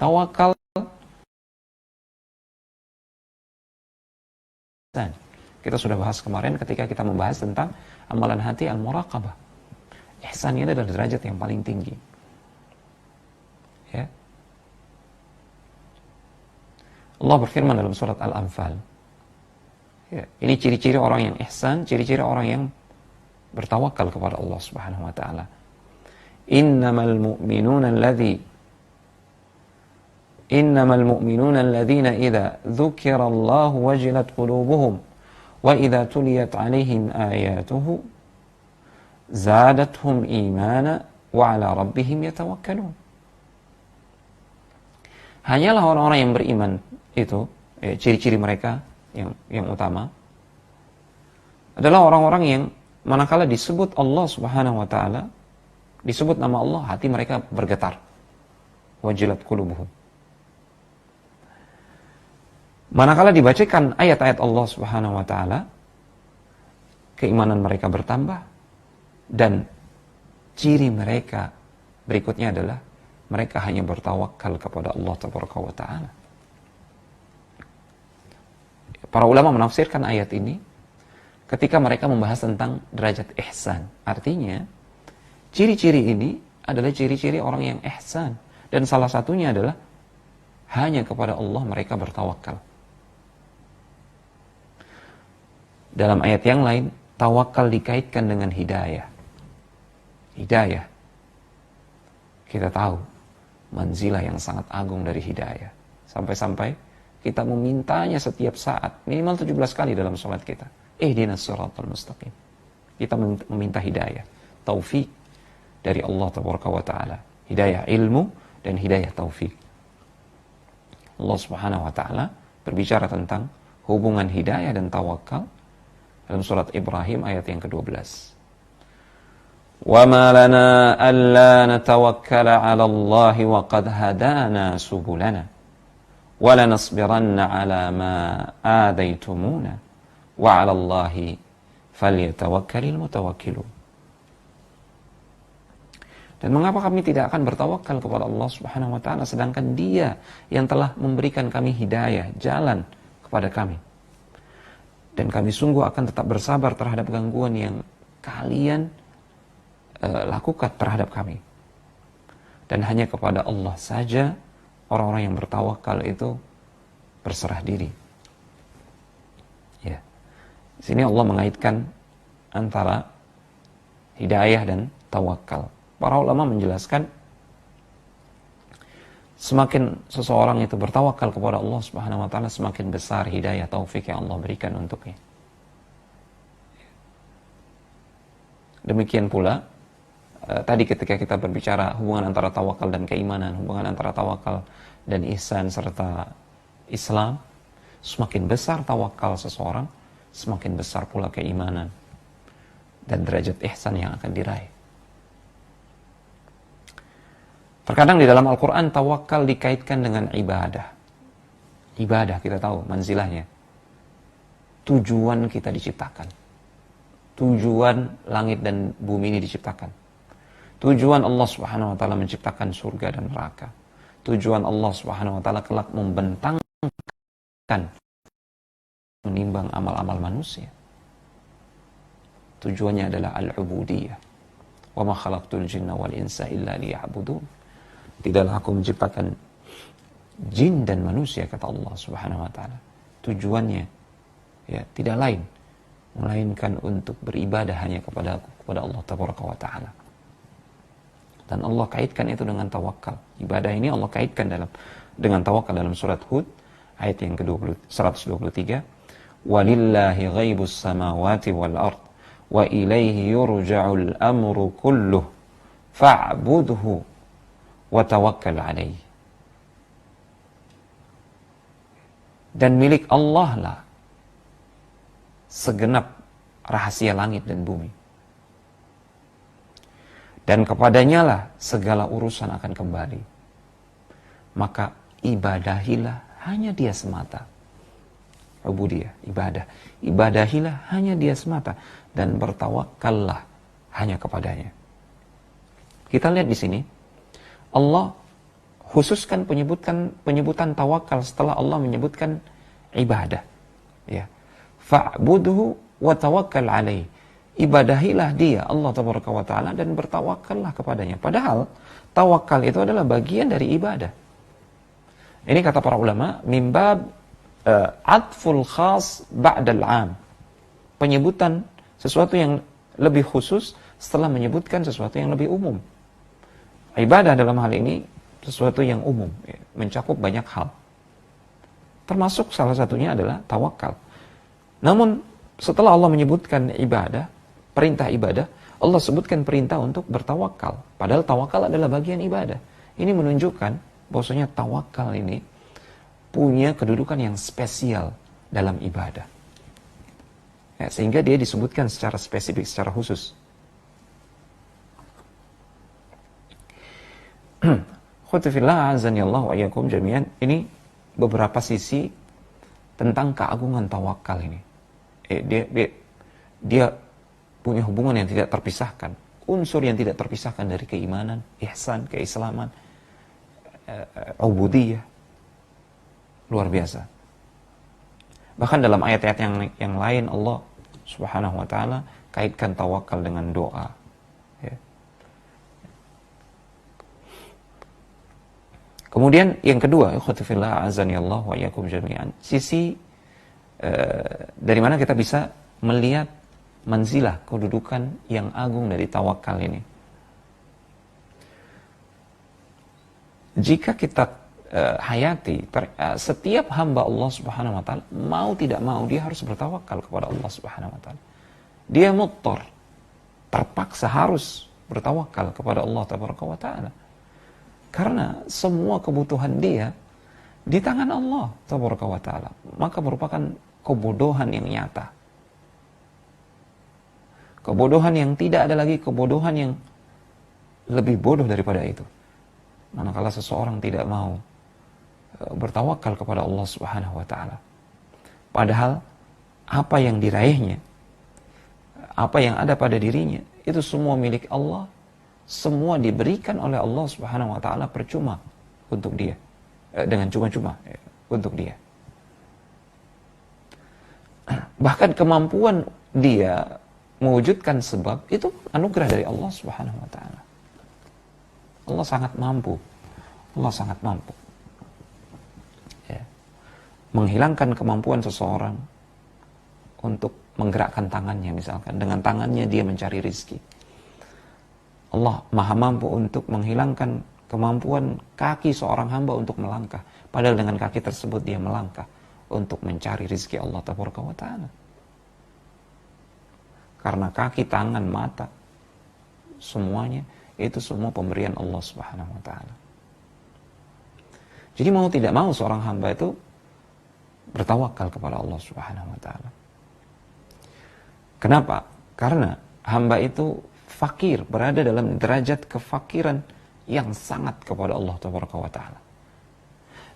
S1: Tawakal kita sudah bahas kemarin ketika kita membahas tentang amalan hati al-muraqabah. Ihsan ini adalah derajat yang paling tinggi. Ya. Allah berfirman dalam surat Al-Anfal. Ya, ini ciri-ciri orang yang ihsan, ciri-ciri orang yang bertawakal kepada Allah Subhanahu wa taala. Innamal mu'minuna alladhina idza dzukirallahu wajilat qulubuhum wa idza tuliyat 'alaihim ayatuhu zadatuhum imana wa 'ala rabbihim yatawakkalun. Hanyalah orang-orang yang beriman itu, ciri-ciri mereka yang utama adalah orang-orang yang manakala disebut Allah Subhanahu wa taala, disebut nama Allah, hati mereka bergetar. Wajilat qulubuhum. Manakala dibacakan ayat-ayat Allah Subhanahu wa taala, keimanan mereka bertambah dan ciri mereka berikutnya adalah mereka hanya bertawakal kepada Allah Tabaraka wa taala. Para ulama menafsirkan ayat ini ketika mereka membahas tentang derajat ihsan. Artinya, ciri-ciri ini adalah ciri-ciri orang yang ihsan dan salah satunya adalah hanya kepada Allah mereka bertawakal. Dalam ayat yang lain, tawakal dikaitkan dengan hidayah. Hidayah. Kita tahu manzilah yang sangat agung dari hidayah. Sampai-sampai kita memintanya setiap saat, minimal 17 kali dalam sholat kita. Ihdinas siratal mustaqim. Kita meminta hidayah, taufik dari Allah Tabaraka wa taala. Hidayah ilmu dan hidayah taufik. Allah Subhanahu wa taala berbicara tentang hubungan hidayah dan tawakal dalam surat Ibrahim ayat yang ke-12. Wa ma lana alla natawakkala 'ala Allah wa qad hadana subulana wa lanasbiranna 'ala ma adaitumuna wa 'alallahi falyatawakkalul mutawakkilun. Dan mengapa kami tidak akan bertawakal kepada Allah Subhanahu wa taala sedangkan Dia yang telah memberikan kami hidayah, jalan kepada kami. Dan kami sungguh akan tetap bersabar terhadap gangguan yang kalian lakukan terhadap kami. Dan hanya kepada Allah saja orang-orang yang bertawakal itu berserah diri. Ya. Di sini Allah mengaitkan antara hidayah dan tawakal. Para ulama menjelaskan semakin seseorang itu bertawakal kepada Allah Subhanahu wa taala, semakin besar hidayah taufik yang Allah berikan untuknya. Demikian pula tadi ketika kita berbicara hubungan antara tawakal dan keimanan, hubungan antara tawakal dan ihsan serta Islam, semakin besar tawakal seseorang, semakin besar pula keimanan dan derajat ihsan yang akan diraih. Terkadang di dalam Al-Quran tawakal dikaitkan dengan ibadah. Ibadah kita tahu manzilahnya. Tujuan kita diciptakan. Tujuan langit dan bumi ini diciptakan. Tujuan Allah Subhanahu wa taala menciptakan surga dan neraka. Tujuan Allah Subhanahu wa taala kelak membentangkan, menimbang amal-amal manusia. Tujuannya adalah al-ubudiyah. Wa ma khalaqtul jinna wal insa illa liya'budun. Tidaklah aku menciptakan jin dan manusia, kata Allah Subhanahu wa taala. Tujuannya ya tidak lain melainkan untuk beribadah hanya kepada aku, kepada Allah Tabaraka wa taala. Dan Allah kaitkan itu dengan tawakal. Ibadah ini Allah kaitkan dengan tawakal dalam surat Hud ayat yang ke-123. Walillahi ghaibus samawati wal ard wa ilaihi yurja'ul amru kulluh fa'budhu wa tawakkal alaih. Dan milik Allah lah segenap rahasia langit dan bumi. Dan kepadanya lah segala urusan akan kembali. Maka ibadahilah hanya Dia semata. Ubudiyah, ibadah. Ibadahilah hanya Dia semata. Dan bertawakallah hanya kepadanya. Kita lihat di sini. Allah khususkan penyebutan tawakal setelah Allah menyebutkan ibadah. Ya. Fa'budhu wa tawakkal alaih. Ibadahilah Dia, Allah Tabaraka wa taala, dan bertawakallah kepadanya. Padahal tawakal itu adalah bagian dari ibadah. Ini kata para ulama, mimbab atful khas ba'dal 'am. Penyebutan sesuatu yang lebih khusus setelah menyebutkan sesuatu yang lebih umum. Ibadah dalam hal ini sesuatu yang umum, ya, mencakup banyak hal. Termasuk salah satunya adalah tawakal. Namun setelah Allah menyebutkan ibadah, perintah ibadah, Allah sebutkan perintah untuk bertawakal. Padahal tawakal adalah bagian ibadah. Ini menunjukkan bahwasanya tawakal ini punya kedudukan yang spesial dalam ibadah. Ya, sehingga dia disebutkan secara spesifik, secara khusus. Khutufillah azanillah wa iyyakum jami'an. Ini beberapa sisi tentang keagungan tawakal ini. Dia punya hubungan yang tidak terpisahkan, unsur yang tidak terpisahkan dari keimanan, ihsan, keislaman, ubudiyah. Luar biasa. Bahkan dalam ayat-ayat yang lain Allah Subhanahu wa taala kaitkan tawakal dengan doa. Ya. Kemudian yang kedua, ikhwatifillah azanillah wa iyyakum jami'an, sisi dari mana kita bisa melihat manzilah, kedudukan yang agung dari tawakal ini. Jika kita hayati, setiap hamba Allah Subhanahu wa taala mau tidak mau dia harus bertawakal kepada Allah Subhanahu wa taala. Dia muttar, terpaksa harus bertawakal kepada Allah Tabaraka wa taala. Karena semua kebutuhan dia di tangan Allah Tabaraka wa taala. Maka merupakan kebodohan yang nyata. Kebodohan yang tidak ada lagi kebodohan yang lebih bodoh daripada itu. Manakala seseorang tidak mau bertawakal kepada Allah Subhanahu wa taala. Padahal apa yang diraihnya, apa yang ada pada dirinya, itu semua milik Allah, semua diberikan oleh Allah Subhanahu wa taala percuma untuk dia, dengan cuma-cuma untuk dia. Bahkan kemampuan dia mewujudkan sebab itu anugerah dari Allah Subhanahu wa taala. Allah sangat mampu. Allah sangat mampu. Ya. Menghilangkan kemampuan seseorang untuk menggerakkan tangannya misalkan. Dengan tangannya dia mencari rizki. Allah maha mampu untuk menghilangkan kemampuan kaki seorang hamba untuk melangkah. Padahal dengan kaki tersebut dia melangkah untuk mencari rizki Allah Tabaraka wa ta'ala. Karena kaki, tangan, mata, semuanya itu semua pemberian Allah Subhanahu wa ta'ala. Jadi mau tidak mau seorang hamba itu bertawakal kepada Allah Subhanahu wa ta'ala. Kenapa? Karena hamba itu fakir, berada dalam derajat kefakiran yang sangat kepada Allah Tabaraka wa ta'ala.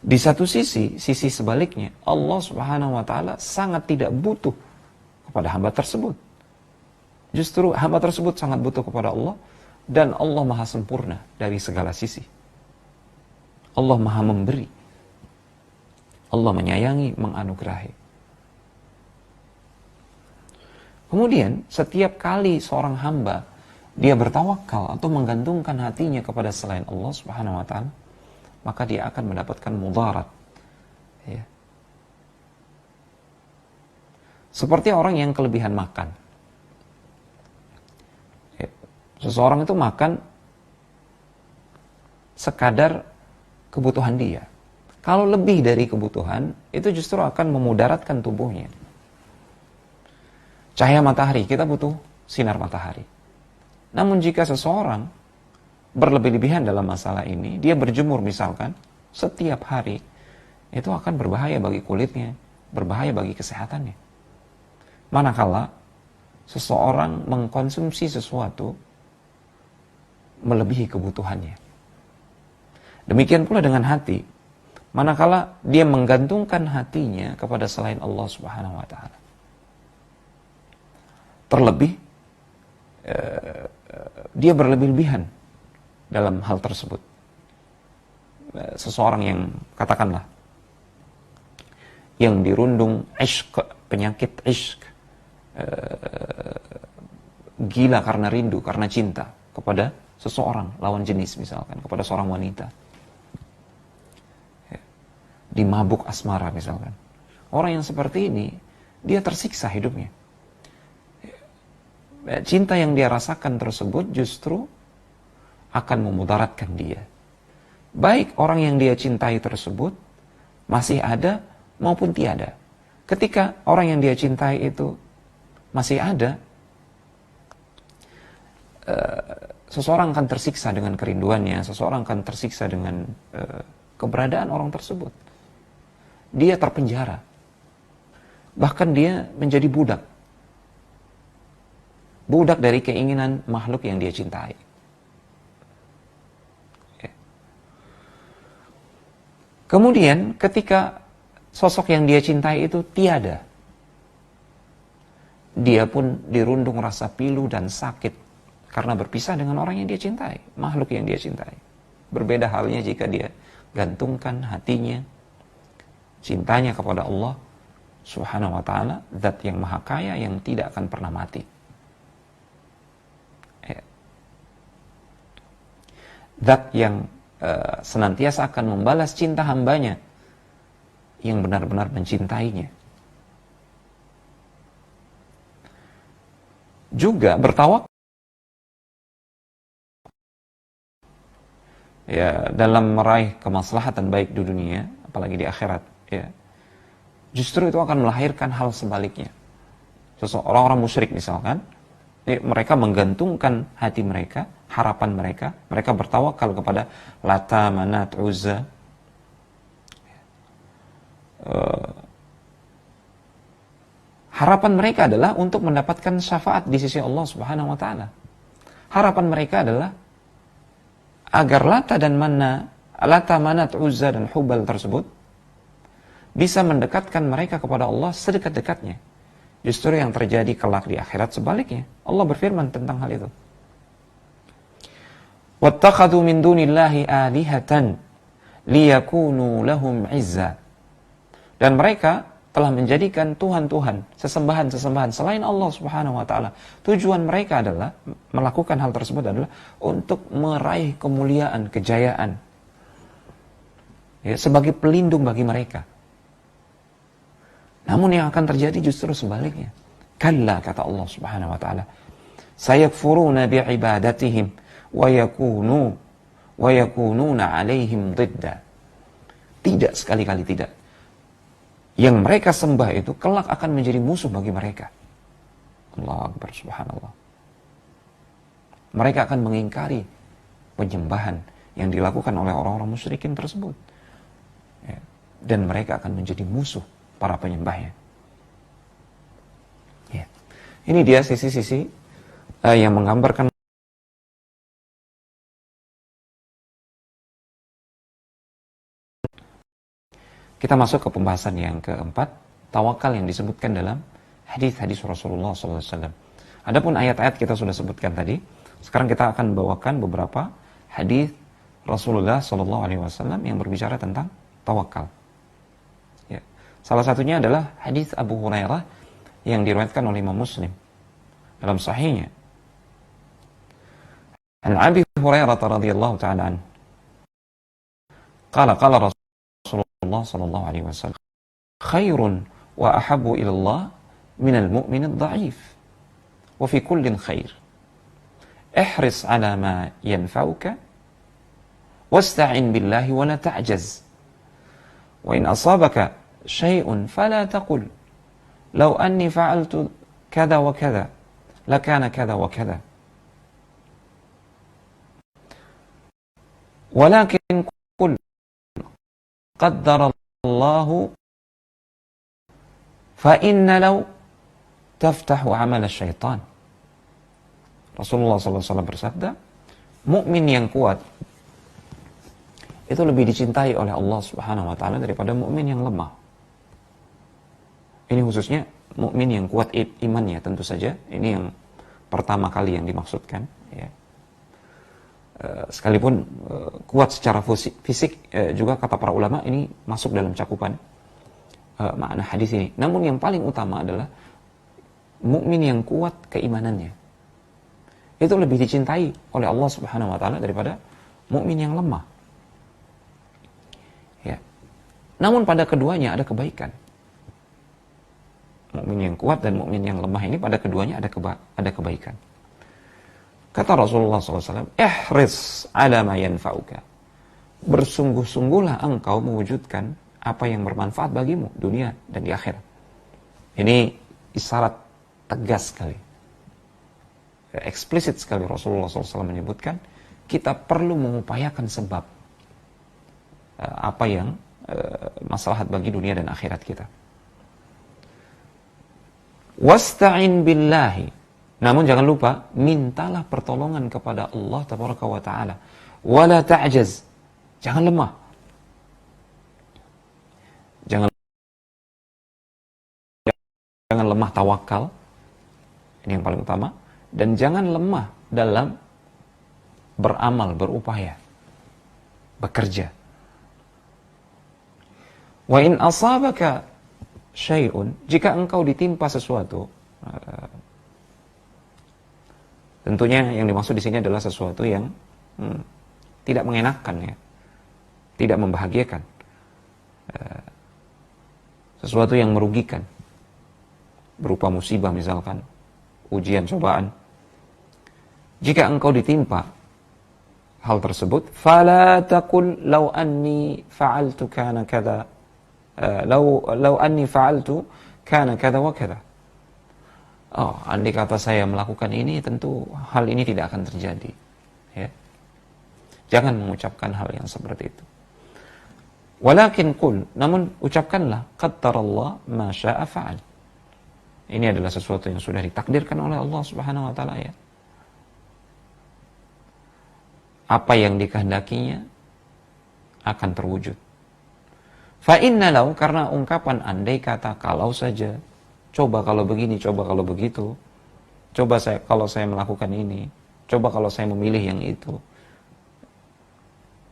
S1: Di satu sisi sebaliknya, Allah Subhanahu wa ta'ala sangat tidak butuh kepada hamba tersebut. Justru hamba tersebut sangat butuh kepada Allah, dan Allah maha sempurna dari segala sisi. Allah maha memberi. Allah menyayangi, menganugerahi. Kemudian setiap kali seorang hamba dia bertawakal atau menggantungkan hatinya kepada selain Allah Subhanahu wa ta'ala, maka dia akan mendapatkan mudarat. Ya. Seperti orang yang kelebihan makan. Ya. Seseorang itu makan sekadar kebutuhan dia. Kalau lebih dari kebutuhan, itu justru akan memudaratkan tubuhnya. Cahaya matahari, kita butuh sinar matahari. Namun jika seseorang berlebih-lebihan dalam masalah ini, dia berjemur misalkan setiap hari, itu akan berbahaya bagi kulitnya, berbahaya bagi kesehatannya. Manakala seseorang mengkonsumsi sesuatu melebihi kebutuhannya. Demikian pula dengan hati. Manakala dia menggantungkan hatinya kepada selain Allah Subhanahu wa ta'ala. Terlebih dia berlebih-lebihan dalam hal tersebut. Seseorang yang katakanlah yang dirundung ishq, penyakit ishq, gila karena rindu, karena cinta kepada seseorang lawan jenis misalkan, kepada seorang wanita, dimabuk asmara misalkan. Orang yang seperti ini dia tersiksa hidupnya. Cinta yang dia rasakan tersebut justru akan memudaratkan dia. Baik orang yang dia cintai tersebut masih ada maupun tiada. Ketika orang yang dia cintai itu masih ada, seseorang akan tersiksa dengan kerinduannya, seseorang akan tersiksa dengan keberadaan orang tersebut. Dia terpenjara. Bahkan dia menjadi budak. Budak dari keinginan makhluk yang dia cintai. Kemudian ketika sosok yang dia cintai itu tiada, dia pun dirundung rasa pilu dan sakit karena berpisah dengan orang yang dia cintai, makhluk yang dia cintai. Berbeda halnya jika dia gantungkan hatinya, cintanya kepada Allah Subhanahu wa ta'ala, zat yang maha kaya yang tidak akan pernah mati. Zat yang senantiasa akan membalas cinta hambanya yang benar-benar mencintainya. Juga bertawakal ya dalam meraih kemaslahatan baik di dunia, apalagi di akhirat, ya. Justru itu akan melahirkan hal sebaliknya. Orang-orang musyrik misalkan, mereka menggantungkan hati mereka, harapan mereka bertawakal kepada Lata, Manat, Uzza. Harapan mereka adalah untuk mendapatkan syafaat di sisi Allah Subhanahu wa ta'ala. Harapan mereka adalah agar Lata, Manat, Uzza dan Hubal tersebut bisa mendekatkan mereka kepada Allah sedekat-dekatnya. Justru yang terjadi kelak di akhirat sebaliknya. Allah berfirman tentang hal itu. وَاتَّخَذُوا مِن دُونِ اللَّهِ آلِهَةً لِيَكُونُوا لَهُمْ عِزًّا. Dan mereka telah menjadikan Tuhan-Tuhan, sesembahan-sesembahan selain Allah Subhanahu wa taala. Tujuan mereka adalah melakukan hal tersebut adalah untuk meraih kemuliaan, kejayaan. Ya, sebagai pelindung bagi mereka. Namun yang akan terjadi justru sebaliknya. Kalla, kata Allah Subhanahu wa taala. Sayakfuruna bi'ibadatihim wa yakununa 'alaihim didda. Tidak, sekali-kali tidak. Yang mereka sembah itu kelak akan menjadi musuh bagi mereka. Allahu Akbar, subhanallah. Mereka akan mengingkari penyembahan yang dilakukan oleh orang-orang musyrikin tersebut. Ya. Dan mereka akan menjadi musuh para penyembahnya. Ya. Ini dia sisi-sisi yang menggambarkan kita masuk ke pembahasan yang keempat, tawakal yang disebutkan dalam hadis-hadis Rasulullah SAW. Adapun ayat-ayat kita sudah sebutkan tadi. Sekarang kita akan bawakan beberapa hadis Rasulullah SAW yang berbicara tentang tawakal. Ya. Salah satunya adalah hadis Abu Hurairah yang diriwayatkan oleh Imam Muslim dalam sahihnya. An Abi Hurairah radhiyallahu ta'ala an. Qala Rasulullah sallallahu alaihi wasallam, khairun wa ahabbu ila Allah min al-mu'min ad-dha'if wa fi kullin khair. Ihris ala ma yanfa'uka wasta'in billahi wa la ta'jaz. Wa in asabaka shay'un fala taqul law anni fa'altu kadha wa kadha lakana kadha wa kadha. Walakin qul qaddarallahu fa inna law taftahu amal syaitan. Rasulullah SAW bersabda, mukmin yang kuat itu lebih dicintai oleh Allah Subhanahu wa taala daripada mukmin yang lemah. Ini khususnya mukmin yang kuat imannya, tentu saja. Ini yang pertama kali yang dimaksudkan, ya. Sekalipun kuat secara fisik, juga kata para ulama ini masuk dalam cakupan makna hadis ini. Namun yang paling utama adalah mukmin yang kuat keimanannya. Itu lebih dicintai oleh Allah Subhanahu wa taala daripada mukmin yang lemah. Ya. Namun pada keduanya ada kebaikan. Mukmin yang kuat dan mukmin yang lemah ini pada keduanya ada kebaikan. Kata Rasulullah SAW, ihris ala ma yanfa'uka. Bersungguh-sungguhlah engkau mewujudkan apa yang bermanfaat bagimu, dunia dan di akhirat. Ini isyarat tegas sekali. Eksplisit sekali Rasulullah SAW menyebutkan, kita perlu mengupayakan sebab apa yang maslahat bagi dunia dan akhirat kita. Wasta'in billahi. Namun jangan lupa, mintalah pertolongan kepada Allah Tabaraka wa Ta'ala. Wala ta'jaz. Jangan lemah. Jangan lemah tawakal. Ini yang paling utama. Dan jangan lemah dalam beramal, berupaya, bekerja. Wa in asabaka syai'un, jika engkau ditimpa sesuatu, tentunya yang dimaksud di sini adalah sesuatu yang tidak mengenakan, ya, tidak membahagiakan, sesuatu yang merugikan, berupa musibah misalkan, ujian, cobaan. Jika engkau ditimpa hal tersebut, fala taqul law anni fa'altu kana kadza, law anni fa'altu kana kadza wa kadza. Oh, andai kata saya melakukan ini, tentu hal ini tidak akan terjadi. Ya. Jangan mengucapkan hal yang seperti itu. Walakin qul, namun ucapkanlah, qaddarallah ma syaa fa'al. Ini adalah sesuatu yang sudah ditakdirkan oleh Allah Subhanahu wa taala, ya. Apa yang dikehendakinya akan terwujud. Fa inna law, karena ungkapan andai kata, kalau saja, Coba kalau begini, coba kalau begitu. Coba kalau saya melakukan ini. Coba kalau saya memilih yang itu.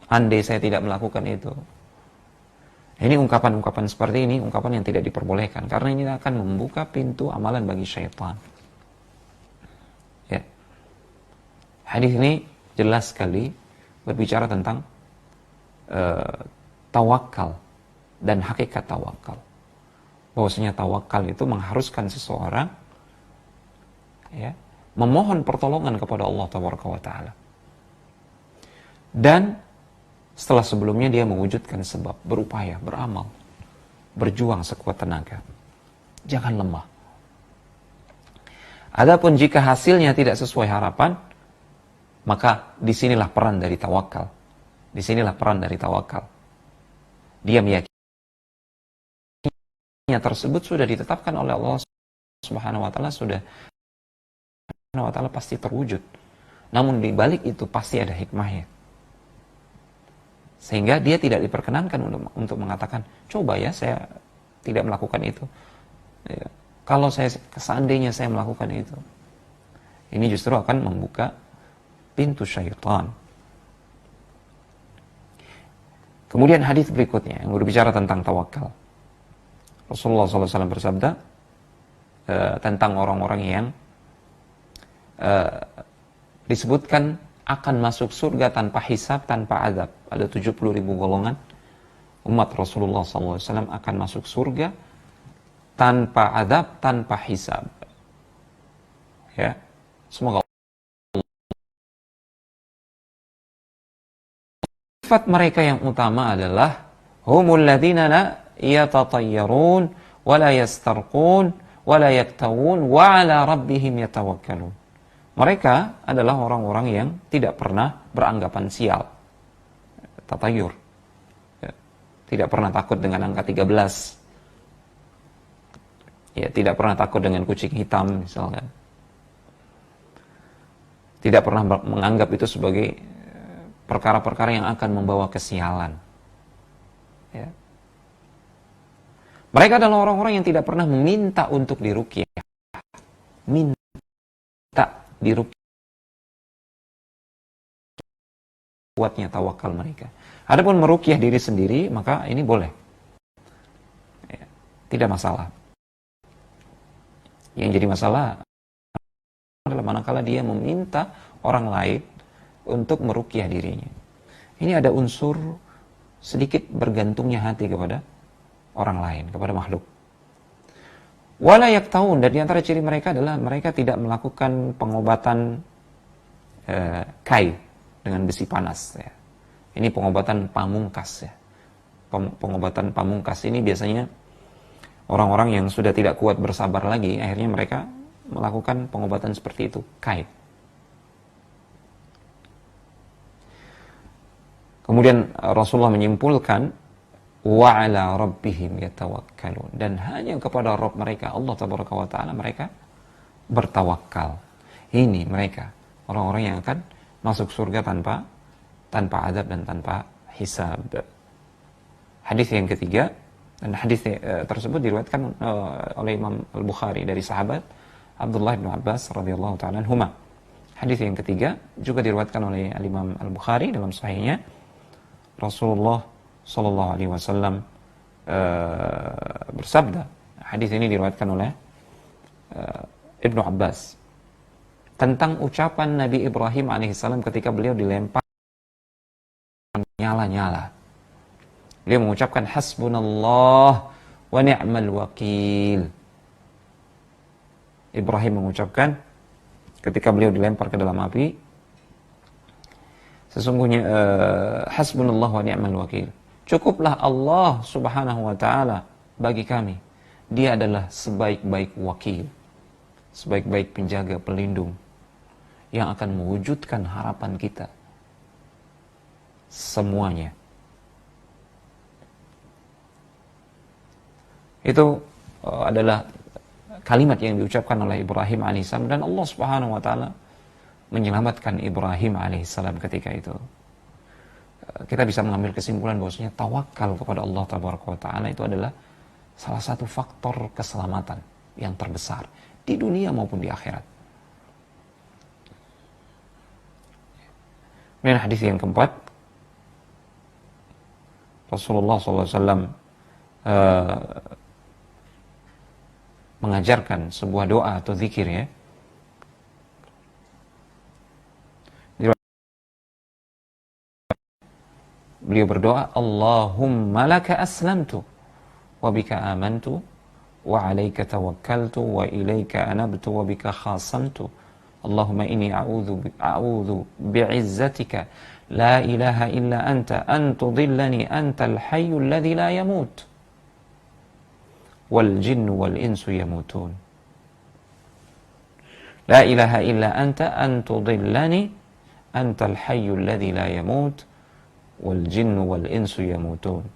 S1: Andai saya tidak melakukan itu. Ini ungkapan-ungkapan seperti ini, ungkapan yang tidak diperbolehkan. Karena ini akan membuka pintu amalan bagi syaitan. Ya. Hadis ini jelas sekali berbicara tentang tawakal dan hakikat tawakal. Bahwasanya tawakal itu mengharuskan seseorang ya, memohon pertolongan kepada Allah Taala. Dan setelah sebelumnya dia mewujudkan sebab, berupaya, beramal, berjuang sekuat tenaga. Jangan lemah. Adapun jika hasilnya tidak sesuai harapan, maka disinilah peran dari tawakal. Disinilah peran dari tawakal. Dia meyakini tersebut sudah ditetapkan oleh Allah Subhanahu wa taala, sudah Subhanahu wa taala pasti terwujud. Namun di balik itu pasti ada hikmahnya. Sehingga dia tidak diperkenankan untuk mengatakan, coba ya saya tidak melakukan itu. Ya, kalau seandainya saya melakukan itu, ini justru akan membuka pintu syaitan. Kemudian hadis berikutnya yang berbicara tentang tawakal. Rasulullah SAW bersabda tentang orang-orang yang disebutkan akan masuk surga tanpa hisab, tanpa azab. Ada 70.000 golongan umat Rasulullah SAW akan masuk surga tanpa azab, tanpa hisab. Ya, semoga sifat mereka yang utama adalah humul ladzina la yatatayyarun wa la yastarqun wa la yaktawun wa ala rabbihim yatawakkalun. Mereka adalah orang-orang yang tidak pernah beranggapan sial. Tatayur. Ya. Tidak pernah takut dengan angka 13. Ya, tidak pernah takut dengan kucing hitam misalkan. Tidak pernah menganggap itu sebagai perkara-perkara yang akan membawa kesialan. Ya. Mereka adalah orang-orang yang tidak pernah meminta untuk diruqyah. Minta diruqyah. Kuatnya tawakal mereka. Adapun meruqyah diri sendiri, maka ini boleh. Ya, tidak masalah. Yang jadi masalah adalah manakala dia meminta orang lain untuk meruqyah dirinya. Ini ada unsur sedikit bergantungnya hati kepada orang lain, kepada makhluk. Wala yaktawun, dan di antara ciri mereka adalah mereka tidak melakukan pengobatan kayu dengan besi panas. Ya. Ini pengobatan pamungkas. Ya. Pengobatan pamungkas ini biasanya orang-orang yang sudah tidak kuat bersabar lagi, akhirnya mereka melakukan pengobatan seperti itu, kayu. Kemudian Rasulullah menyimpulkan wa ala rabbihim yatawakkalun, dan hanya kepada Rabb mereka Allah tabaraka wa taala mereka bertawakal. Ini mereka orang-orang yang akan masuk surga tanpa azab dan tanpa hisab. Hadis yang ketiga, dan hadis tersebut diriwayatkan oleh Imam Al-Bukhari dari sahabat Abdullah bin Abbas radhiyallahu taala anhuma. Hadis yang ketiga juga diriwayatkan oleh Imam Al-Bukhari dalam sahihnya. Rasulullah Sallallahu Alaihi Wasallam bersabda, hadis ini diriwayatkan oleh Ibnu Abbas, tentang ucapan Nabi Ibrahim alaihissalam ketika beliau dilempar nyala-nyala. Beliau mengucapkan hasbunallah wa ni'mal wakil. Ibrahim mengucapkan ketika beliau dilempar ke dalam api, sesungguhnya hasbunallah wa ni'mal wakil. Cukuplah Allah Subhanahu wa taala bagi kami. Dia adalah sebaik-baik wakil, sebaik-baik penjaga, pelindung yang akan mewujudkan harapan kita semuanya. Itu adalah kalimat yang diucapkan oleh Ibrahim alaihissalam, dan Allah Subhanahu wa taala menyelamatkan Ibrahim alaihissalam ketika itu. Kita bisa mengambil kesimpulan bahwasanya tawakal kepada Allah Tabaraka wa taala itu adalah salah satu faktor keselamatan. yang terbesar di dunia maupun di akhirat. Kemudian hadis yang keempat, Rasulullah SAW mengajarkan sebuah doa atau zikir ya. Beliau berdoa, Allahumma laka aslamtu wa bika amantu wa alaika tawakkaltu wa ilaika anabtu wa bika khasamtu. Allahumma inni a'udhu bi'izzatika la ilaha illa anta an tudillani antal hayyul ladzi la yamut wal jinnu wal insu yamutun. La ilaha illa anta an tudillani antal hayyul ladzi la yamut wal jinnu wal insu yamutun.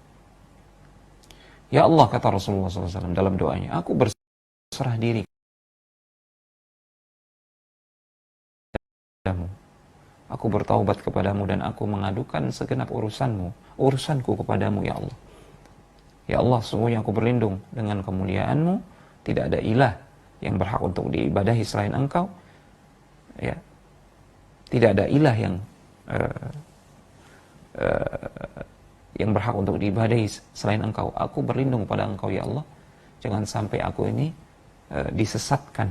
S1: Ya Allah, kata Rasulullah SAW dalam doanya, aku berserah diri kepadamu, aku bertaubat kepadamu, dan aku mengadukan segenap urusanku kepadamu ya Allah. Ya Allah, sungguhnya aku berlindung dengan kemuliaan-Mu, tidak ada ilah yang berhak untuk diibadahi selain Engkau, ya. Tidak ada ilah yang berhak untuk diibadahi selain Engkau. Aku berlindung pada Engkau ya Allah, jangan sampai aku ini disesatkan.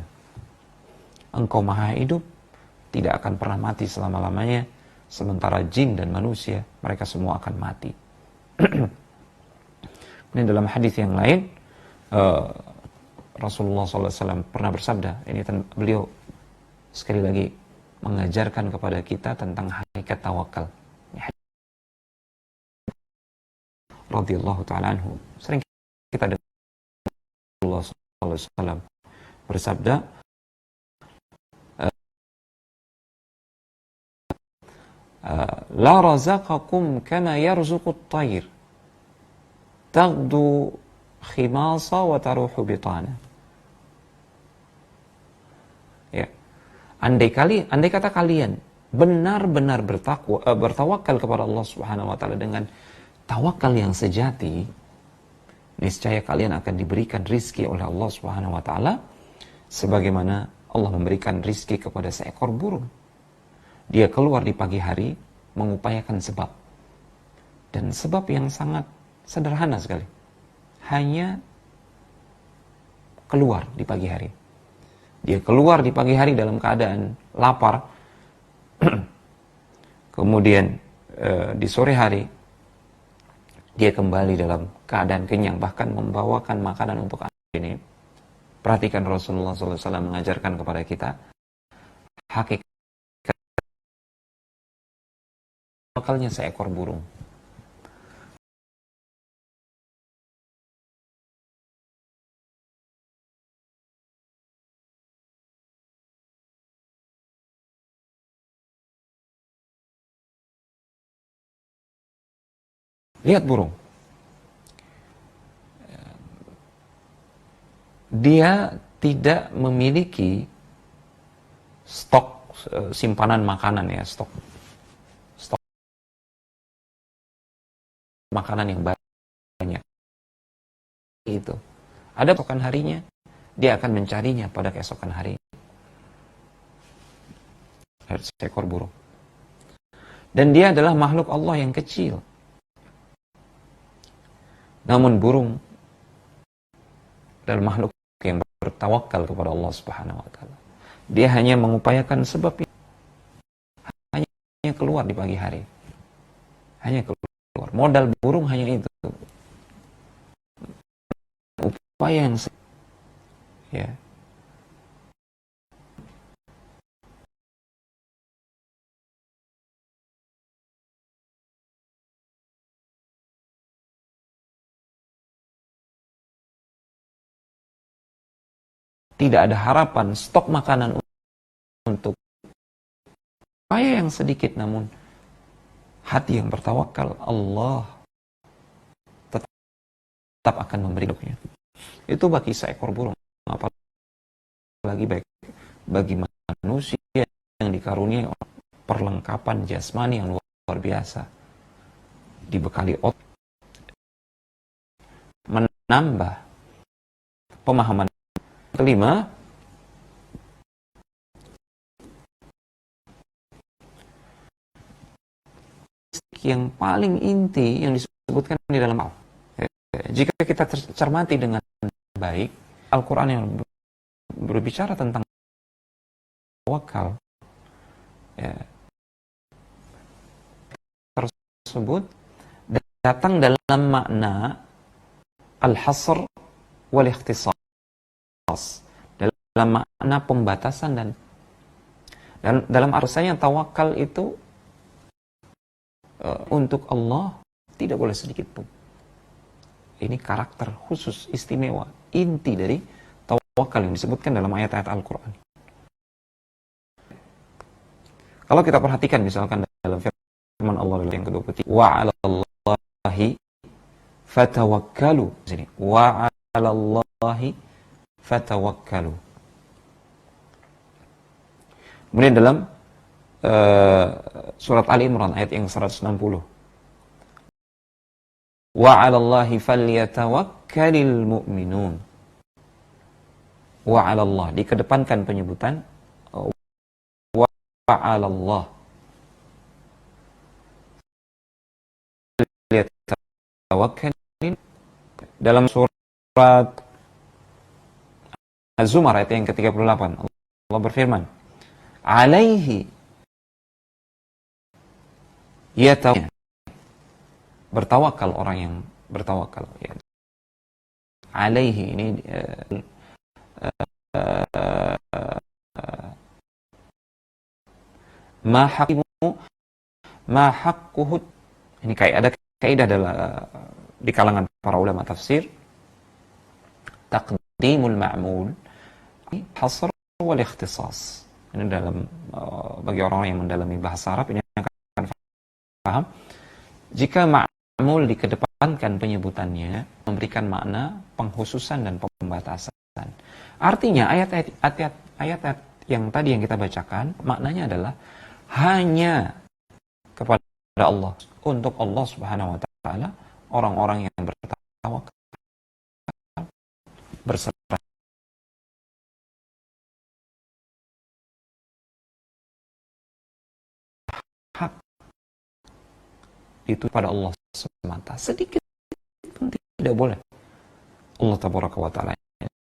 S1: Engkau maha hidup, tidak akan pernah mati selama-lamanya, sementara jin dan manusia mereka semua akan mati. Ini dalam hadis yang lain, Rasulullah SAW pernah bersabda, ini beliau sekali lagi mengajarkan kepada kita tentang hakikat tawakal. Radhiyallahu ta'ala anhu. Sering kita dengar Rasulullah SAW bersabda, la razaqakum kama yarzuqut tayr taghdu khimasa wa taruhu bitana. Ya. Andai kata kalian benar-benar bertawakal kepada Allah Subhanahu wa taala dengan tawakal yang sejati, niscaya kalian akan diberikan rizki oleh Allah Subhanahu wa taala sebagaimana Allah memberikan rizki kepada seekor burung. Dia keluar di pagi hari mengupayakan sebab. Dan sebab yang sangat sederhana sekali. Hanya keluar di pagi hari. Dia keluar di pagi hari dalam keadaan lapar. Kemudian di sore hari dia kembali dalam keadaan kenyang, bahkan membawakan makanan untuk anak ini. Perhatikan Rasulullah SAW mengajarkan kepada kita hakikat tawakalnya seekor burung. Lihat burung. Dia tidak memiliki stok simpanan makanan ya, stok makanan yang banyak. Itu. Ada keesokan harinya, dia akan mencarinya pada keesokan hari. Seekor burung. Dan dia adalah makhluk Allah yang kecil. Namun burung adalah makhluk yang bertawakal kepada Allah Subhanahu wa taala. Dia hanya mengupayakan sebab, hanya keluar di pagi hari. Hanya keluar. Modal burung hanya itu. Upaya yang ya. Tidak ada harapan stok makanan untuk upaya yang sedikit, namun hati yang bertawakal, Allah tetap akan memberinya. Itu bagi seekor burung, apalagi bagi manusia yang dikaruniai perlengkapan jasmani yang luar biasa, dibekali otak, menambah pemahaman kelima, yang paling inti yang disebutkan di dalam Al-Quran. Jika kita cermati dengan baik, Al-Quran yang berbicara tentang tawakal, ya, tersebut datang dalam makna al-hasr wal ikhtisas, dalam makna pembatasan dan dalam artinya tawakal itu untuk Allah tidak boleh sedikit pun. Ini karakter khusus, istimewa, inti dari tawakal yang disebutkan dalam ayat-ayat Al-Quran. Kalau kita perhatikan misalkan dalam firman Allah yang ke-23, wa 'alallahi fatawakkalu. Sini, wa 'alallahi fatawakkalu. Kemudian dalam surat Ali Imran ayat yang 160, wa 'alallahi falyatawakkalul mu'minun. Wa 'alallah, dikedepankan penyebutan wa 'alallah. Falyatawakkalul. Dalam surat Az-Zumar ayat yang ke-38, Allah berfirman, alaihi yatawakal, bertawakal orang yang bertawakal, ya. Alaihi ini ma haqquhu, ini kayak ada kaidah di kalangan para ulama tafsir, taqdimul ma'mul hasr wal ikhtisas. Ini dalam bagi orang yang mendalami bahasa Arab ini akan paham. Jika ma'mul dikedepankan penyebutannya memberikan makna pengkhususan dan pembatasan. Artinya ayat-ayat yang tadi yang kita bacakan maknanya adalah hanya kepada Allah, untuk Allah Subhanahu wa taala, orang-orang yang bertawakal berserah hak itu pada Allah semata, sedikit pun tidak boleh. Allah tabaraka wa taala.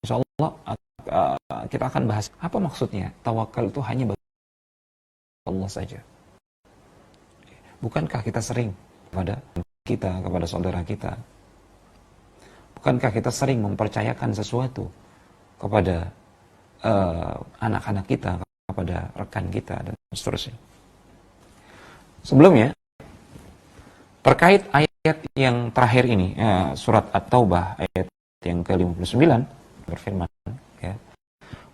S1: Insyaallah kita akan bahas apa maksudnya tawakal itu hanya bagi Allah saja. Bukankah kita sering kepada saudara kita? Bukankah kita sering mempercayakan sesuatu kepada anak-anak kita, kepada rekan kita, dan seterusnya? Sebelumnya, terkait ayat yang terakhir ini, surat At-Taubah ayat yang ke-59 berfirman, ya,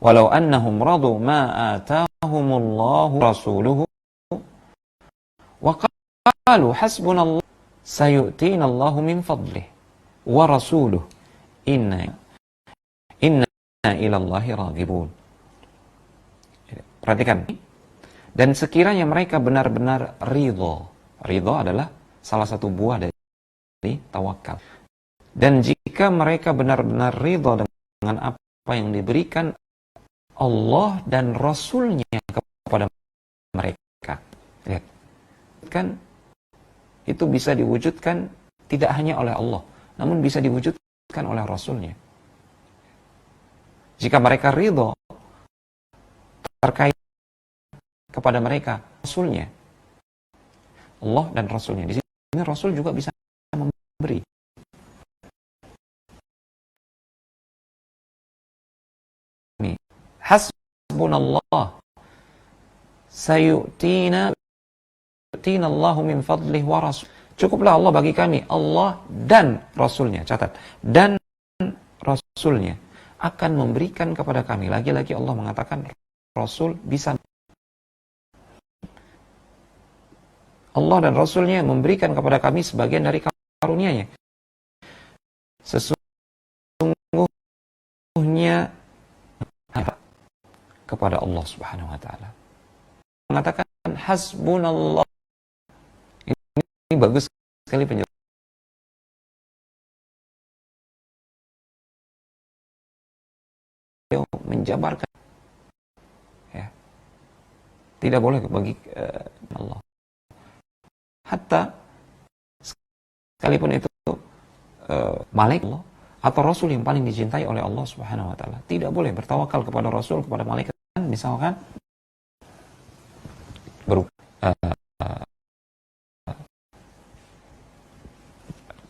S1: walau annahum radu ma atahumullahu rasuluhu wa qalu hasbunallahu sayu'tinallahu min fadlih wa rasuluh inna ilallahi raghibun. Perhatikan, dan sekiranya mereka benar-benar ridho adalah salah satu buah dari tawakal, dan jika mereka benar-benar ridho dengan apa yang diberikan Allah dan Rasulnya kepada mereka, lihat kan, itu bisa diwujudkan tidak hanya oleh Allah, namun bisa diwujudkan oleh Rasulnya. Jika mereka ridho terkait kepada mereka Rasulnya, Allah dan Rasulnya, di sini Rasul juga bisa memberi. Ini hasbunallah sayu'tina Allahu min fadlih wa rasul. Cukuplah Allah bagi kami, Allah dan Rasulnya. Catat, dan Rasulnya akan memberikan kepada kami. Lagi-lagi Allah mengatakan Rasul bisa. Allah dan Rasulnya memberikan kepada kami sebagian dari karunia-Nya. Sesungguhnya kepada Allah Subhanahu wa taala. Mengatakan hasbunallah. Ini bagus sekali penjelasan. menjabarkan, ya. Tidak boleh bagi Allah. Hatta sekalipun itu malaikat Allah atau Rasul yang paling dicintai oleh Allah Subhanahu Wa Taala, tidak boleh bertawakal kepada Rasul, kepada malaikat. Misalkan berupa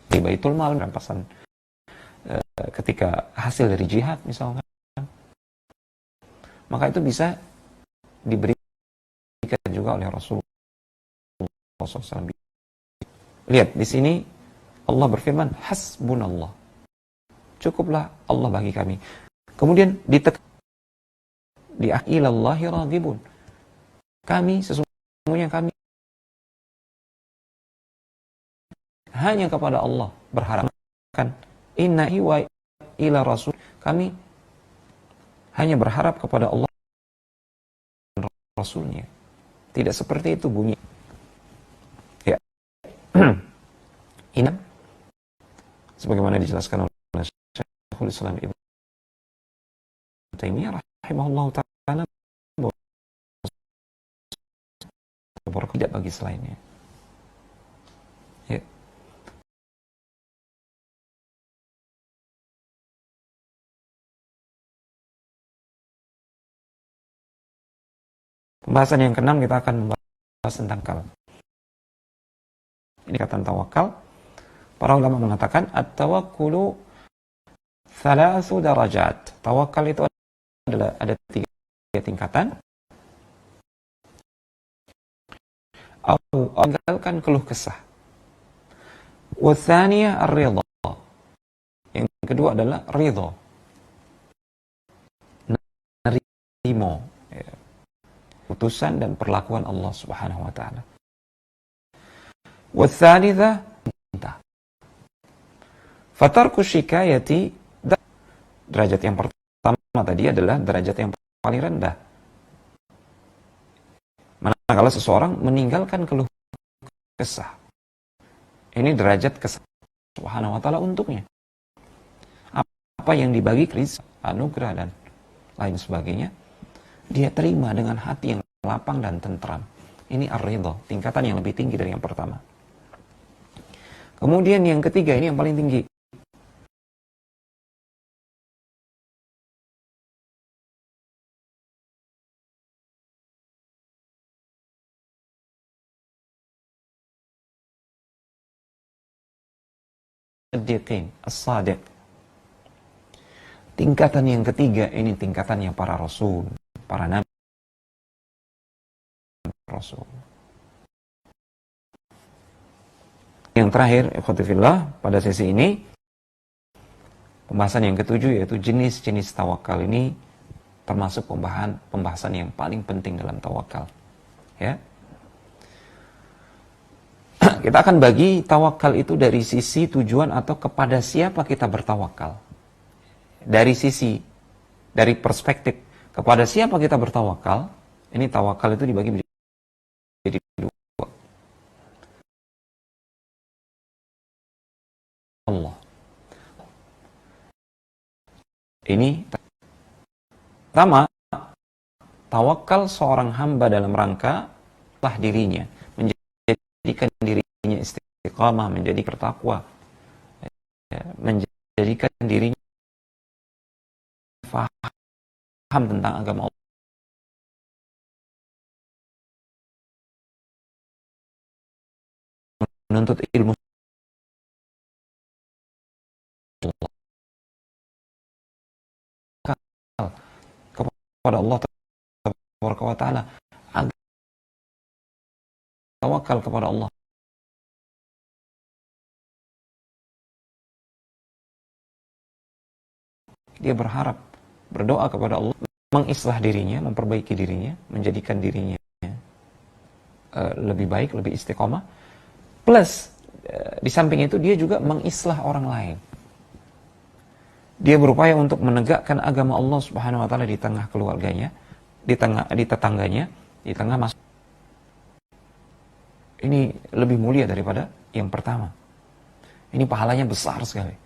S1: di Baitul Mal, rampasan ketika hasil dari jihad misalkan, maka itu bisa diberikan juga oleh Rasulullah SAW. Lihat di sini Allah berfirman, hasbunallah, cukuplah Allah bagi kami. Kemudian di ilallahi raghibun, kami sesungguhnya kami hanya kepada Allah berharap. Inna wa ila rasul, kami hanya berharap kepada Allah dan Rasulnya. Tidak seperti itu bunyi. Ya. Ini sebagaimana dijelaskan oleh Syekhul Islam Ibnu Taimiyah rahimahullah ta'ala, tidak bagi selainnya. Ya. Pembahasan yang keenam, kita akan membahas tentang tawakal. Ini kata tawakal. Para ulama mengatakan at-tawakkulu thalathu darajat. Tawakal itu ada 3 tingkatan. Meninggalkan keluh kesah. Wa tsaniyah ar-ridha. Yang kedua adalah ridha. Nerimo putusan dan perlakuan Allah Subhanahu wa taala. Wa tsalitsah cinta. Fatarku syikayati, derajat yang pertama tadi adalah derajat yang paling rendah. Manakala seseorang meninggalkan keluh kesah, ini derajat kesah Subhanahu wa taala untuknya. Apa yang dibagi kriz, anugerah dan lain sebagainya, dia terima dengan hati yang lapang dan tentram. Ini ar-ridha, tingkatan yang lebih tinggi dari yang pertama. Kemudian yang ketiga, ini yang paling tinggi. As-Siddiqin, As-Sadiq. Tingkatan yang ketiga, ini tingkatannya para Rasul, para Nabi Rasul. Yang terakhir, ikhwatifillah, pada sesi ini, pembahasan yang ketujuh, yaitu jenis-jenis tawakal. Ini termasuk pembahasan yang paling penting dalam tawakal. Ya. Kita akan bagi tawakal itu dari sisi tujuan atau kepada siapa kita bertawakal. Dari perspektif kepada siapa kita bertawakal, ini tawakal itu dibagi menjadi 2. Allah. Ini pertama, tawakal seorang hamba dalam rangka dirinya, menjadikan dirinya istiqamah, menjadi bertakwa, menjadikan dirinya faham tentang agama Allah, menuntut ilmu kepada Allah Taala, tawakal kepada Allah. Dia berharap, berdoa kepada Allah, mengislah dirinya, memperbaiki dirinya, menjadikan dirinya lebih baik, lebih istiqomah. Plus, di samping itu dia juga mengislah orang lain. Dia berupaya untuk menegakkan agama Allah Subhanahu wa taala di tengah keluarganya, di tetangganya, di tengah masyarakat. Ini lebih mulia daripada yang pertama. Ini pahalanya besar sekali.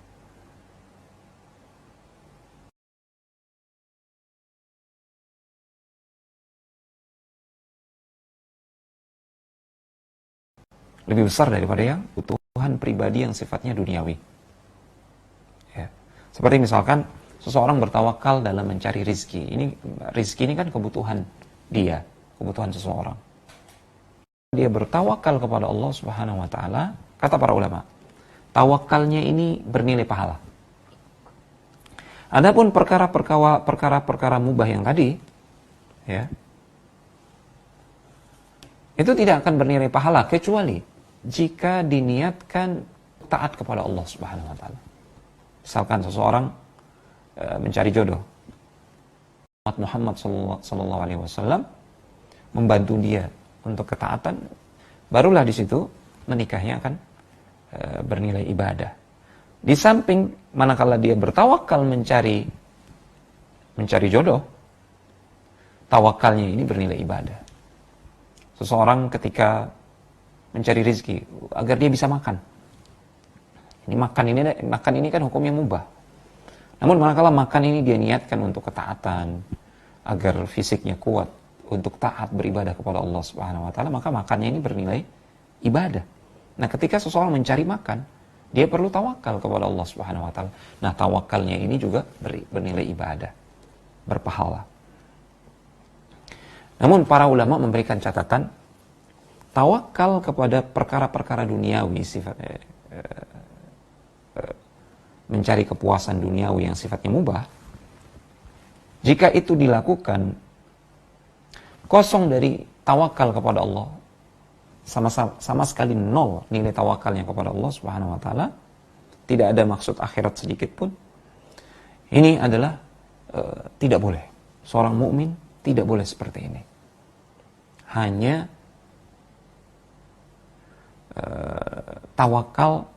S1: lebih besar daripada yang kebutuhan pribadi yang sifatnya duniawi. Ya. Seperti misalkan seseorang bertawakal dalam mencari rizki. Rizki ini kan kebutuhan dia, kebutuhan seseorang. Dia bertawakal kepada Allah Subhanahu wa taala, kata para ulama, tawakalnya ini bernilai pahala. Adapun perkara-perkara mubah yang tadi, ya, itu tidak akan bernilai pahala kecuali jika diniatkan taat kepada Allah Subhanahu wa taala. Misalkan seseorang mencari jodoh, Muhammad sallallahu alaihi wasallam membantu dia untuk ketaatan, barulah di situ menikahnya akan bernilai ibadah. Di samping manakala dia bertawakal mencari jodoh, tawakalnya ini bernilai ibadah. Seseorang ketika mencari rezeki agar dia bisa makan. Makan ini kan hukumnya mubah. Namun manakala makan ini dia niatkan untuk ketaatan, agar fisiknya kuat untuk taat beribadah kepada Allah Subhanahu wa taala, maka makannya ini bernilai ibadah. Nah, ketika seseorang mencari makan, dia perlu tawakal kepada Allah Subhanahu wa taala. Nah, tawakalnya ini juga bernilai ibadah, berpahala. Namun para ulama memberikan catatan, tawakal kepada perkara-perkara duniawi sifatnya mencari kepuasan duniawi yang sifatnya mubah, jika itu dilakukan kosong dari tawakal kepada Allah, sama sekali nol nilai tawakalnya kepada Allah Subhanahu wa taala, tidak ada maksud akhirat sedikit pun, ini adalah tidak boleh. Seorang mukmin tidak boleh seperti ini. Hanya tawakal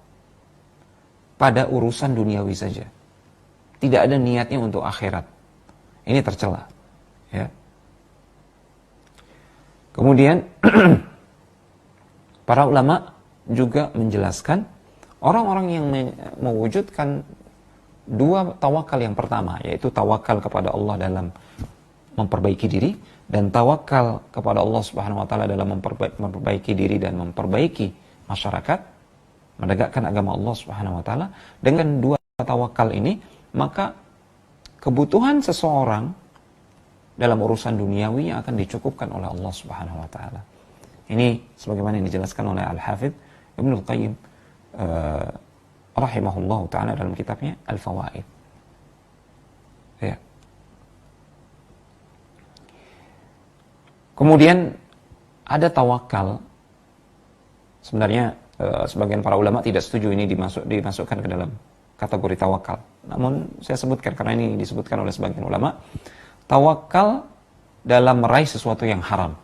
S1: pada urusan duniawi saja, tidak ada niatnya untuk akhirat. Ini tercela, ya. Kemudian para ulama juga menjelaskan orang-orang yang mewujudkan dua tawakal yang pertama, yaitu tawakal kepada Allah dalam memperbaiki diri dan tawakal kepada Allah Subhanahu wa taala dalam memperbaiki diri dan memperbaiki masyarakat, menegakkan agama Allah Subhanahu wa taala. Dengan dua tawakal ini, maka kebutuhan seseorang dalam urusan duniawi akan dicukupkan oleh Allah Subhanahu wa taala. Ini sebagaimana yang dijelaskan oleh Al-Hafidz Ibnul Qayyim rahimahullah taala dalam kitabnya Al-Fawaid. Ya. Kemudian ada tawakal. Sebenarnya sebagian para ulama tidak setuju ini dimasukkan ke dalam kategori tawakal. Namun saya sebutkan karena ini disebutkan oleh sebagian ulama. Tawakal dalam meraih sesuatu yang haram.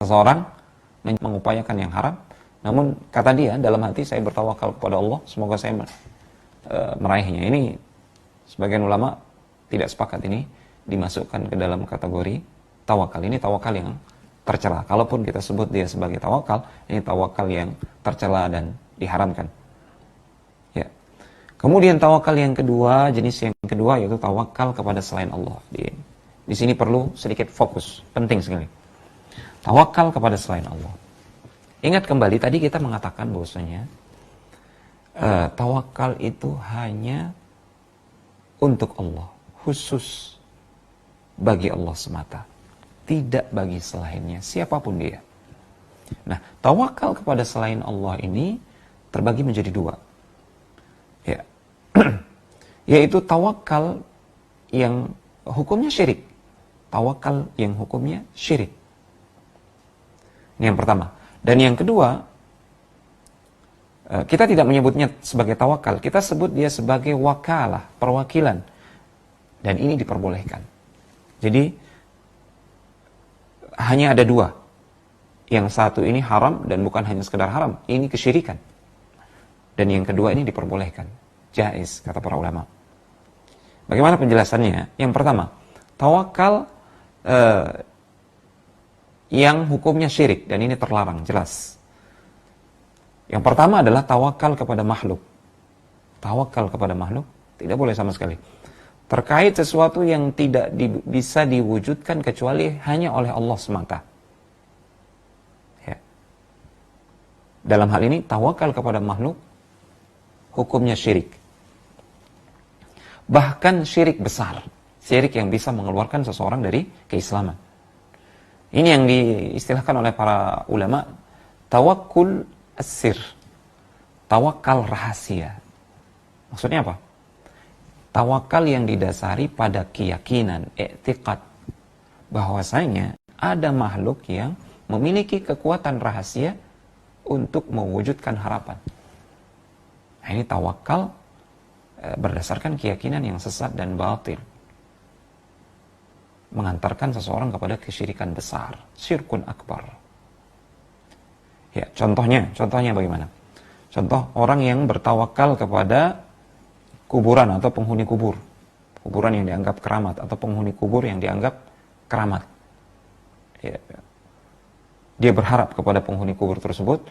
S1: Seseorang mengupayakan yang haram, namun kata dia dalam hati saya bertawakal kepada Allah, semoga saya meraihnya. Ini sebagian ulama tidak sepakat ini dimasukkan ke dalam kategori tawakal. Ini tawakal yang tercela. Kalaupun kita sebut dia sebagai tawakal, ini tawakal yang tercela dan diharamkan. Ya. Kemudian tawakal yang kedua, jenis yang kedua yaitu tawakal kepada selain Allah. Di sini perlu sedikit fokus, penting sekali. Tawakal kepada selain Allah. Ingat kembali tadi kita mengatakan bahwasanya tawakal itu hanya untuk Allah, khusus bagi Allah semata, tidak bagi selainnya, siapapun dia. Nah, tawakal kepada selain Allah ini terbagi menjadi dua. Ya. Yaitu tawakal yang hukumnya syirik. Tawakal yang hukumnya syirik. Ini yang pertama. Dan yang kedua, kita tidak menyebutnya sebagai tawakal, kita sebut dia sebagai wakalah, perwakilan. Dan ini diperbolehkan. Jadi hanya ada dua. Yang satu ini haram dan bukan hanya sekedar haram, ini kesyirikan. Dan yang kedua ini diperbolehkan, jaiz kata para ulama. Bagaimana penjelasannya? Yang pertama, tawakal yang hukumnya syirik, dan ini terlarang, jelas. Yang pertama adalah tawakal kepada makhluk. Tawakal kepada makhluk tidak boleh sama sekali. Terkait sesuatu yang tidak bisa diwujudkan kecuali hanya oleh Allah semata. Dalam hal ini tawakal kepada makhluk hukumnya syirik. Bahkan syirik besar, syirik yang bisa mengeluarkan seseorang dari keislaman. Ini yang diistilahkan oleh para ulama tawakkul as-sir, tawakal rahasia. Maksudnya apa? Tawakal yang didasari pada keyakinan, i'tiqad, bahwasanya ada makhluk yang memiliki kekuatan rahasia untuk mewujudkan harapan. Nah, ini tawakal berdasarkan keyakinan yang sesat dan batil, mengantarkan seseorang kepada kesyirikan besar, syirkun akbar. Ya, contohnya bagaimana? Contoh orang yang bertawakal kepada kuburan atau penghuni kubur. Kuburan yang dianggap keramat atau penghuni kubur yang dianggap keramat. Ya. Dia berharap kepada penghuni kubur tersebut,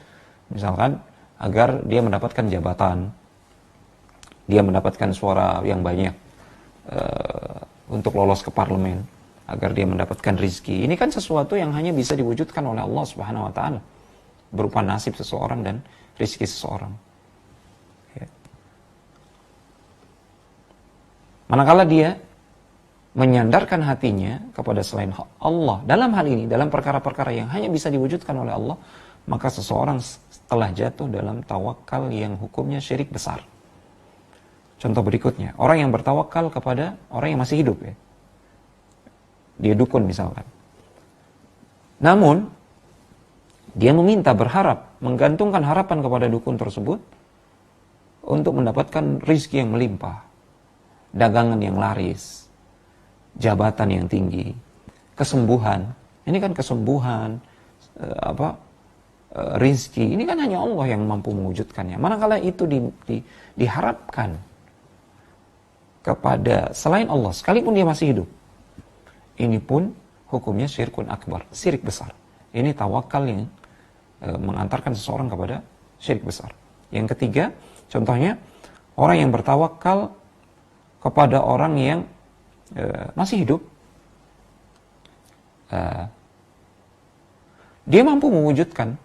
S1: misalkan agar dia mendapatkan jabatan, dia mendapatkan suara yang banyak untuk lolos ke parlemen, agar dia mendapatkan rizki. Ini kan sesuatu yang hanya bisa diwujudkan oleh Allah Subhanahu wa taala, berupa nasib seseorang dan rizki seseorang. Ya. Manakala dia menyandarkan hatinya kepada selain Allah dalam hal ini, dalam perkara-perkara yang hanya bisa diwujudkan oleh Allah, maka seseorang telah jatuh dalam tawakal yang hukumnya syirik besar. Contoh berikutnya, orang yang bertawakal kepada orang yang masih hidup, ya. Dia dukun misalkan. Namun dia meminta, berharap, menggantungkan harapan kepada dukun tersebut untuk mendapatkan rizki yang melimpah, dagangan yang laris, jabatan yang tinggi, kesembuhan. Ini kan kesembuhan, rizki. Ini kan hanya Allah yang mampu mewujudkannya. Manakala itu diharapkan kepada selain Allah, sekalipun dia masih hidup, ini pun hukumnya syirkun akbar, syirik besar. Ini tawakal yang mengantarkan seseorang kepada syirik besar. Yang ketiga, contohnya orang yang bertawakal kepada orang yang masih hidup, dia mampu mewujudkan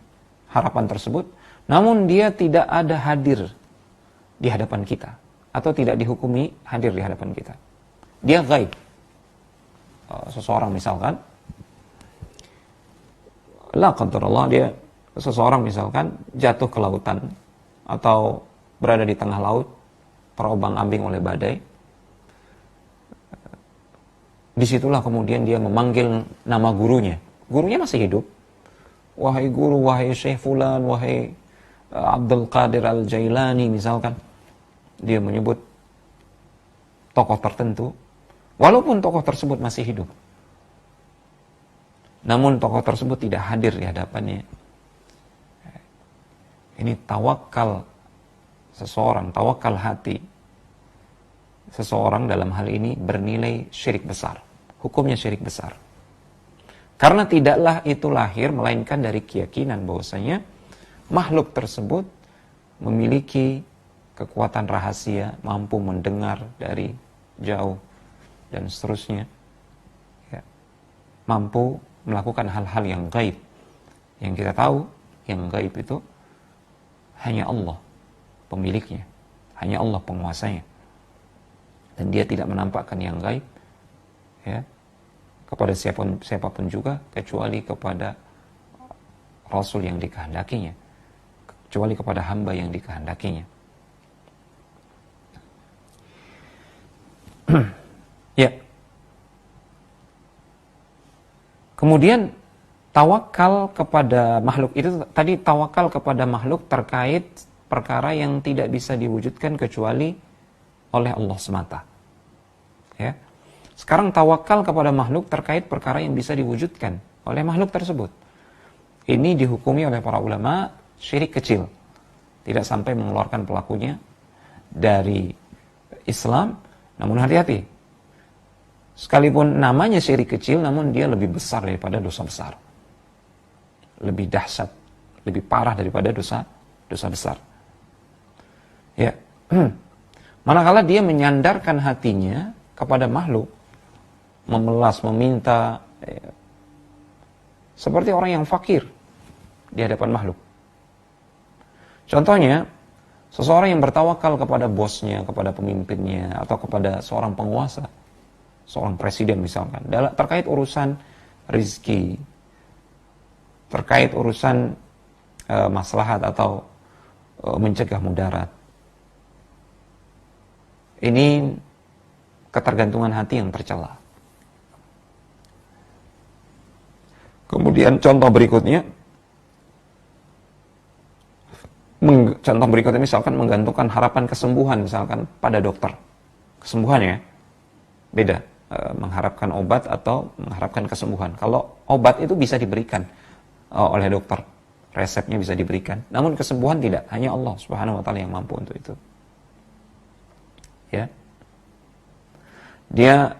S1: harapan tersebut, namun dia tidak ada hadir di hadapan kita, atau tidak dihukumi hadir di hadapan kita. Dia gaib. Seseorang misalkan, la qadarullah, seseorang misalkan jatuh ke lautan atau berada di tengah laut, terombang-ambing oleh badai. Disitulah kemudian dia memanggil nama gurunya. Gurunya masih hidup. Wahai guru, wahai Syekh Fulan, wahai Abdul Qadir Al-Jailani misalkan. Dia menyebut tokoh tertentu, walaupun tokoh tersebut masih hidup. Namun tokoh tersebut tidak hadir di hadapannya. Ini tawakal seseorang, tawakal hati seseorang dalam hal ini bernilai syirik besar. Hukumnya syirik besar. Karena tidaklah itu lahir melainkan dari keyakinan bahwasanya makhluk tersebut memiliki kekuatan rahasia, mampu mendengar dari jauh dan seterusnya. Ya. Mampu melakukan hal-hal yang gaib. Yang kita tahu, yang gaib itu hanya Allah pemiliknya, hanya Allah penguasanya. Dan dia tidak menampakkan yang gaib, ya, kepada siapapun juga, kecuali kepada Rasul yang dikehendakinya, kecuali kepada hamba yang dikehendakinya. Ya. Kemudian tawakal kepada makhluk itu tadi, tawakal kepada makhluk terkait perkara yang tidak bisa diwujudkan kecuali oleh Allah semata. Ya. Sekarang tawakal kepada makhluk terkait perkara yang bisa diwujudkan oleh makhluk tersebut. Ini dihukumi oleh para ulama syirik kecil. Tidak sampai mengeluarkan pelakunya dari Islam, namun hati-hati. Sekalipun namanya syirik kecil, namun dia lebih besar daripada dosa besar. Lebih dahsyat, lebih parah daripada dosa besar. Ya. Manakala dia menyandarkan hatinya kepada makhluk, memelas, meminta, seperti orang yang fakir di hadapan makhluk. Contohnya, seseorang yang bertawakal kepada bosnya, kepada pemimpinnya, atau kepada seorang penguasa, seorang presiden misalkan, terkait urusan rizki, terkait urusan maslahat atau mencegah mudarat. Ini ketergantungan hati yang tercela. Kemudian contoh berikutnya misalkan menggantungkan harapan kesembuhan misalkan pada dokter. Kesembuhan ya, beda. Mengharapkan obat atau mengharapkan kesembuhan. Kalau obat itu bisa diberikan oleh dokter, resepnya bisa diberikan. Namun kesembuhan tidak, hanya Allah Subhanahu wa taala yang mampu untuk itu. Ya. Dia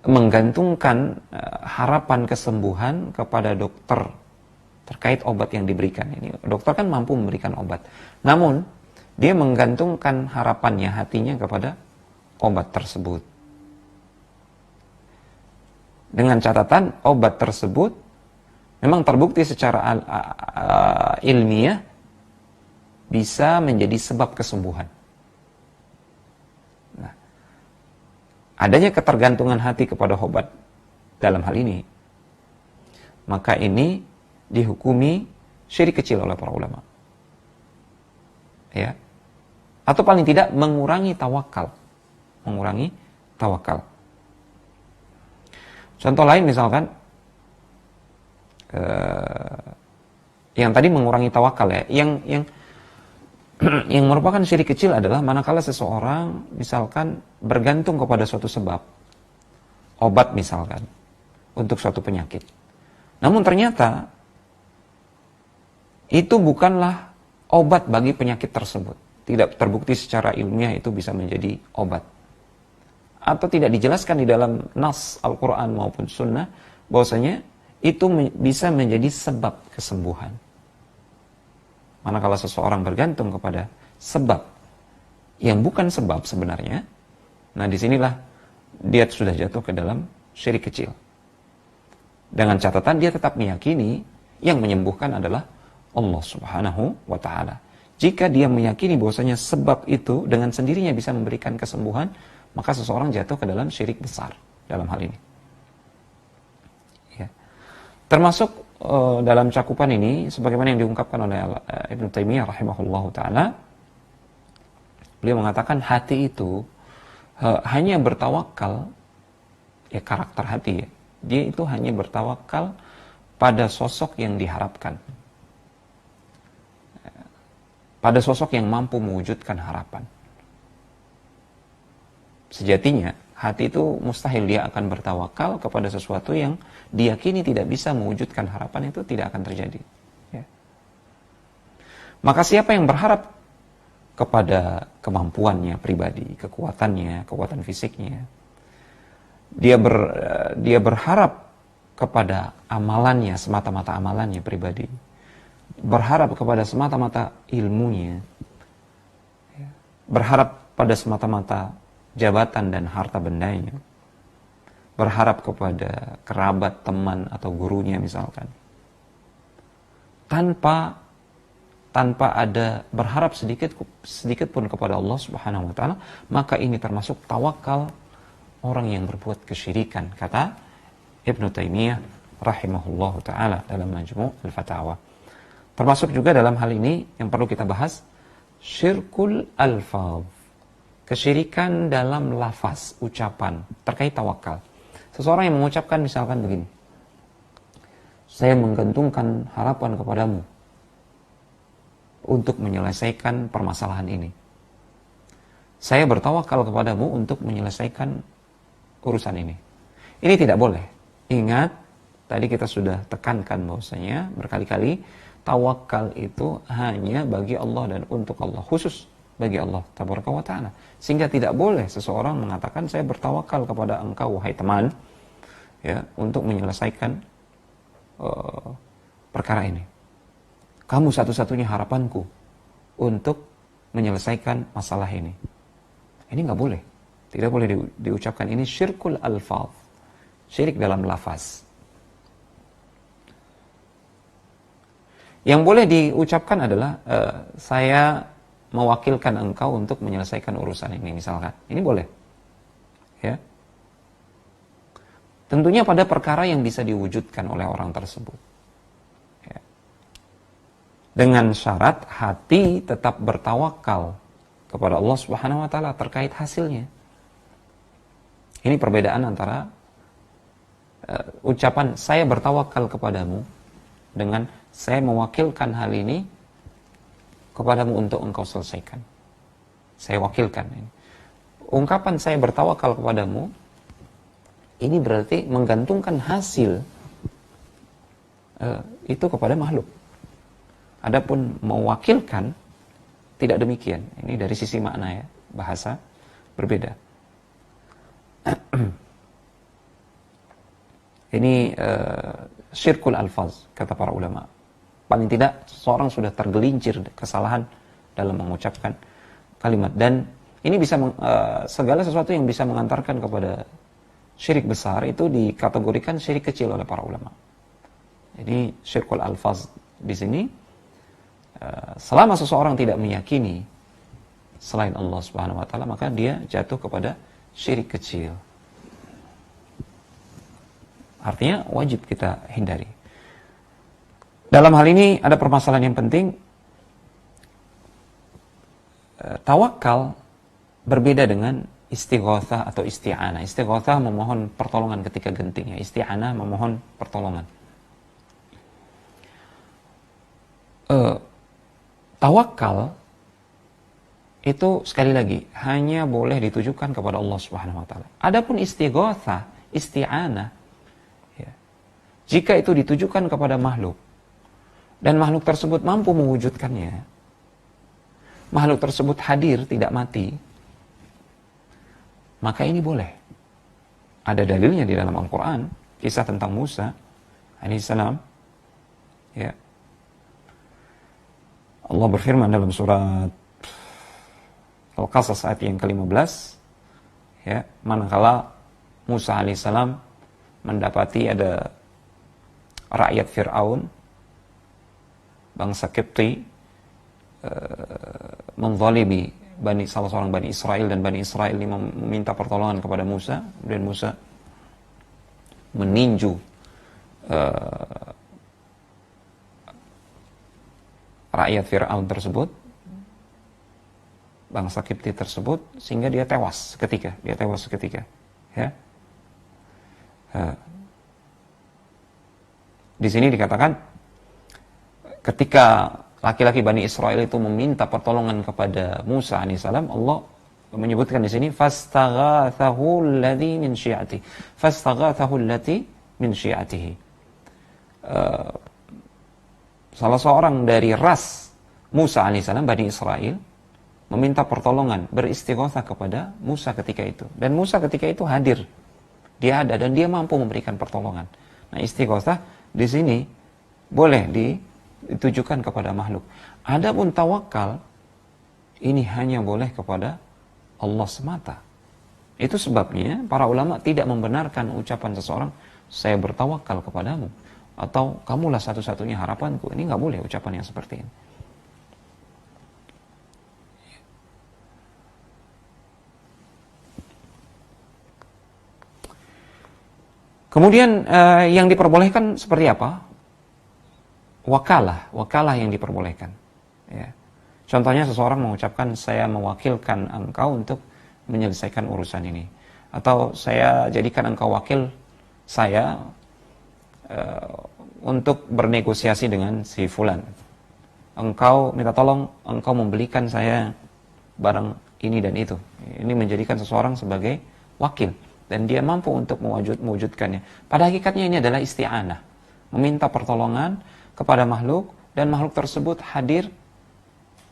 S1: menggantungkan harapan kesembuhan kepada dokter terkait obat yang diberikan. Ini dokter kan mampu memberikan obat. Namun dia menggantungkan harapannya, hatinya kepada obat tersebut. Dengan catatan obat tersebut memang terbukti secara ilmiah bisa menjadi sebab kesembuhan. Nah, adanya ketergantungan hati kepada obat dalam hal ini, maka ini dihukumi syirik kecil oleh para ulama. Ya. Atau paling tidak mengurangi tawakal. Mengurangi tawakal. Contoh lain misalkan yang tadi mengurangi tawakal ya, yang merupakan syirik kecil adalah manakala seseorang misalkan bergantung kepada suatu sebab, obat misalkan, untuk suatu penyakit. Namun ternyata itu bukanlah obat bagi penyakit tersebut. Tidak terbukti secara ilmiah itu bisa menjadi obat. Atau tidak dijelaskan di dalam nas Al-Quran maupun Sunnah bahwasanya itu bisa menjadi sebab kesembuhan. Manakala seseorang bergantung kepada sebab yang bukan sebab sebenarnya, nah disinilah dia sudah jatuh ke dalam syirik kecil. Dengan catatan dia tetap meyakini yang menyembuhkan adalah Allah Subhanahu wa ta'ala. Jika dia meyakini bahwasanya sebab itu dengan sendirinya bisa memberikan kesembuhan, maka seseorang jatuh ke dalam syirik besar dalam hal ini. Termasuk dalam cakupan ini, sebagaimana yang diungkapkan oleh Ibnu Taimiyah rahimahullahu ta'ala, beliau mengatakan hati itu hanya bertawakal, ya karakter hati ya, dia itu hanya bertawakal pada sosok yang diharapkan, pada sosok yang mampu mewujudkan harapan. Sejatinya hati itu mustahil dia akan bertawakal kepada sesuatu yang diyakini tidak bisa mewujudkan harapan, itu tidak akan terjadi. Ya. Maka siapa yang berharap kepada kemampuannya pribadi, kekuatannya, kekuatan fisiknya, dia berharap kepada amalannya, semata-mata amalannya pribadi, berharap kepada semata-mata ilmunya, berharap pada semata-mata jabatan dan harta bendanya, berharap kepada kerabat, teman atau gurunya misalkan, tanpa ada berharap sedikit pun kepada Allah Subhanahu wa taala, maka ini termasuk tawakal orang yang berbuat kesyirikan, kata Ibnu Taimiyah rahimahullahu taala dalam Majmu' al-Fatawa. Termasuk juga dalam hal ini yang perlu kita bahas, syirkul alfaz, kesyirikan dalam lafaz, ucapan terkait tawakal. Seseorang yang mengucapkan misalkan begini, saya menggantungkan harapan kepadamu untuk menyelesaikan permasalahan ini. Saya bertawakal kepadamu untuk menyelesaikan urusan ini. Ini tidak boleh. Ingat, tadi kita sudah tekankan bahwasanya berkali-kali tawakal itu hanya bagi Allah dan untuk Allah, khusus bagi Allah tabaraka wa ta'ala. Sehingga tidak boleh seseorang mengatakan saya bertawakal kepada engkau wahai teman, ya, untuk menyelesaikan perkara ini. Kamu satu-satunya harapanku untuk menyelesaikan masalah ini. Ini nggak boleh. Tidak boleh diucapkan. Ini syirkul alfaz, syirik dalam lafaz. Yang boleh diucapkan adalah saya mewakilkan engkau untuk menyelesaikan urusan ini misalkan. Ini boleh. Ya. Tentunya pada perkara yang bisa diwujudkan oleh orang tersebut. Ya. Dengan syarat hati tetap bertawakal kepada Allah Subhanahu wa taala terkait hasilnya. Ini perbedaan antara ucapan saya bertawakal kepadamu dengan saya mewakilkan hal ini kepadamu untuk engkau selesaikan. Saya wakilkan ini. Ungkapan saya bertawakal kepadamu ini berarti menggantungkan hasil itu kepada makhluk. Adapun mewakilkan tidak demikian. Ini dari sisi makna ya, bahasa berbeda. Ini syirkul alfaz kata para ulama. Paling tidak seorang sudah tergelincir kesalahan dalam mengucapkan kalimat, dan ini bisa segala sesuatu yang bisa mengantarkan kepada syirik besar itu dikategorikan syirik kecil oleh para ulama. Jadi syirkul alfaz di sini selama seseorang tidak meyakini selain Allah Subhanahu wa taala, maka dia jatuh kepada syirik kecil. Artinya wajib kita hindari. Dalam hal ini ada permasalahan yang penting. Tawakal berbeda dengan istighatsah atau isti'anah. Istighatsah memohon pertolongan ketika genting, ya. Isti'anah memohon pertolongan. Tawakal itu sekali lagi hanya boleh ditujukan kepada Allah Subhanahu wa taala. Adapun istighatsah, isti'anah, ya, jika itu ditujukan kepada makhluk dan makhluk tersebut mampu mewujudkannya, makhluk tersebut hadir tidak mati, maka ini boleh. Ada dalilnya di dalam Al-Quran, kisah tentang Musa alaihissalam. Ya. Allah berfirman dalam surat Al-Qasas ayat yang ke-15, ya, manakala Musa alaihissalam mendapati ada rakyat Fir'aun, bangsa Qibti, menzalimi salah seorang Bani Israel, dan Bani Israel ini meminta pertolongan kepada Musa. Kemudian Musa meninju rakyat Fir'aun tersebut, bangsa Qibti tersebut, sehingga dia tewas seketika. Ya. Di sini dikatakan ketika laki-laki Bani Israel itu meminta pertolongan kepada Musa alaihissalam, Allah menyebutkan di sini fastaghathahu alladhi min syi'atihi. Fastaghathahu alladhi min syi'atihi. Salah seorang dari ras Musa alaihissalam, Bani Israel, meminta pertolongan, beristighatsah kepada Musa ketika itu. Dan Musa ketika itu hadir. Dia ada dan dia mampu memberikan pertolongan. Nah, istighatsah di sini boleh ditujukan kepada makhluk. Adapun tawakal ini hanya boleh kepada Allah semata. Itu sebabnya para ulama tidak membenarkan ucapan seseorang, saya bertawakal kepadamu, atau kamulah satu-satunya harapanku. Ini nggak boleh ucapan yang seperti ini. Kemudian yang diperbolehkan seperti apa? Wakalah yang diperbolehkan. Ya. Contohnya seseorang mengucapkan, saya mewakilkan engkau untuk menyelesaikan urusan ini, atau saya jadikan engkau wakil saya untuk bernegosiasi dengan si fulan. Engkau minta tolong, engkau membelikan saya barang ini dan itu. Ini menjadikan seseorang sebagai wakil, dan dia mampu untuk mewujudkannya. Pada hakikatnya ini adalah isti'anah, meminta pertolongan kepada makhluk, dan makhluk tersebut hadir,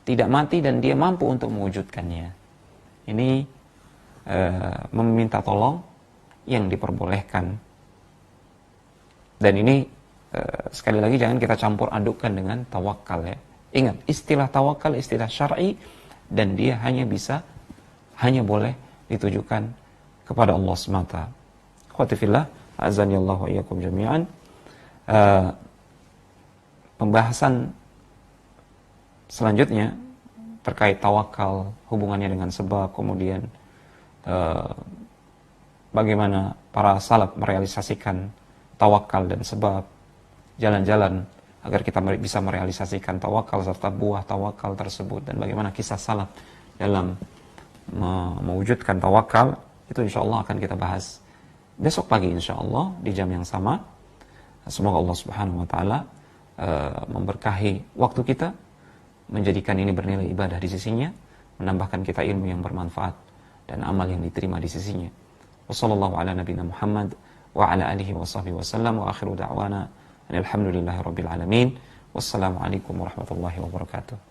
S1: tidak mati, dan dia mampu untuk mewujudkannya. Ini meminta tolong yang diperbolehkan. Dan ini sekali lagi jangan kita campur adukkan dengan tawakal, ya. Ingat, istilah tawakal istilah syar'i, dan dia hanya boleh ditujukan kepada Allah semata. Akhwati fillah, azanillahu wa iyyakum jami'an. Pembahasan Selanjutnya terkait tawakal, hubungannya dengan sebab, kemudian bagaimana para salaf merealisasikan tawakal dan sebab, jalan-jalan agar kita bisa merealisasikan tawakal serta buah tawakal tersebut, dan bagaimana kisah salaf dalam mewujudkan tawakal, itu insya Allah akan kita bahas besok pagi insya Allah di jam yang sama. Semoga Allah Subhanahu wa Ta'ala memberkahi waktu kita, menjadikan ini bernilai ibadah di sisinya, menambahkan kita ilmu yang bermanfaat dan amal yang diterima di sisinya. Wassallallahu ala nabiyina Muhammad wa ala alihi wa sahbihi wasallam, wa akhiru da'wana alhamdulillahi rabbil alamin. Wassalamualaikum warahmatullahi wabarakatuh.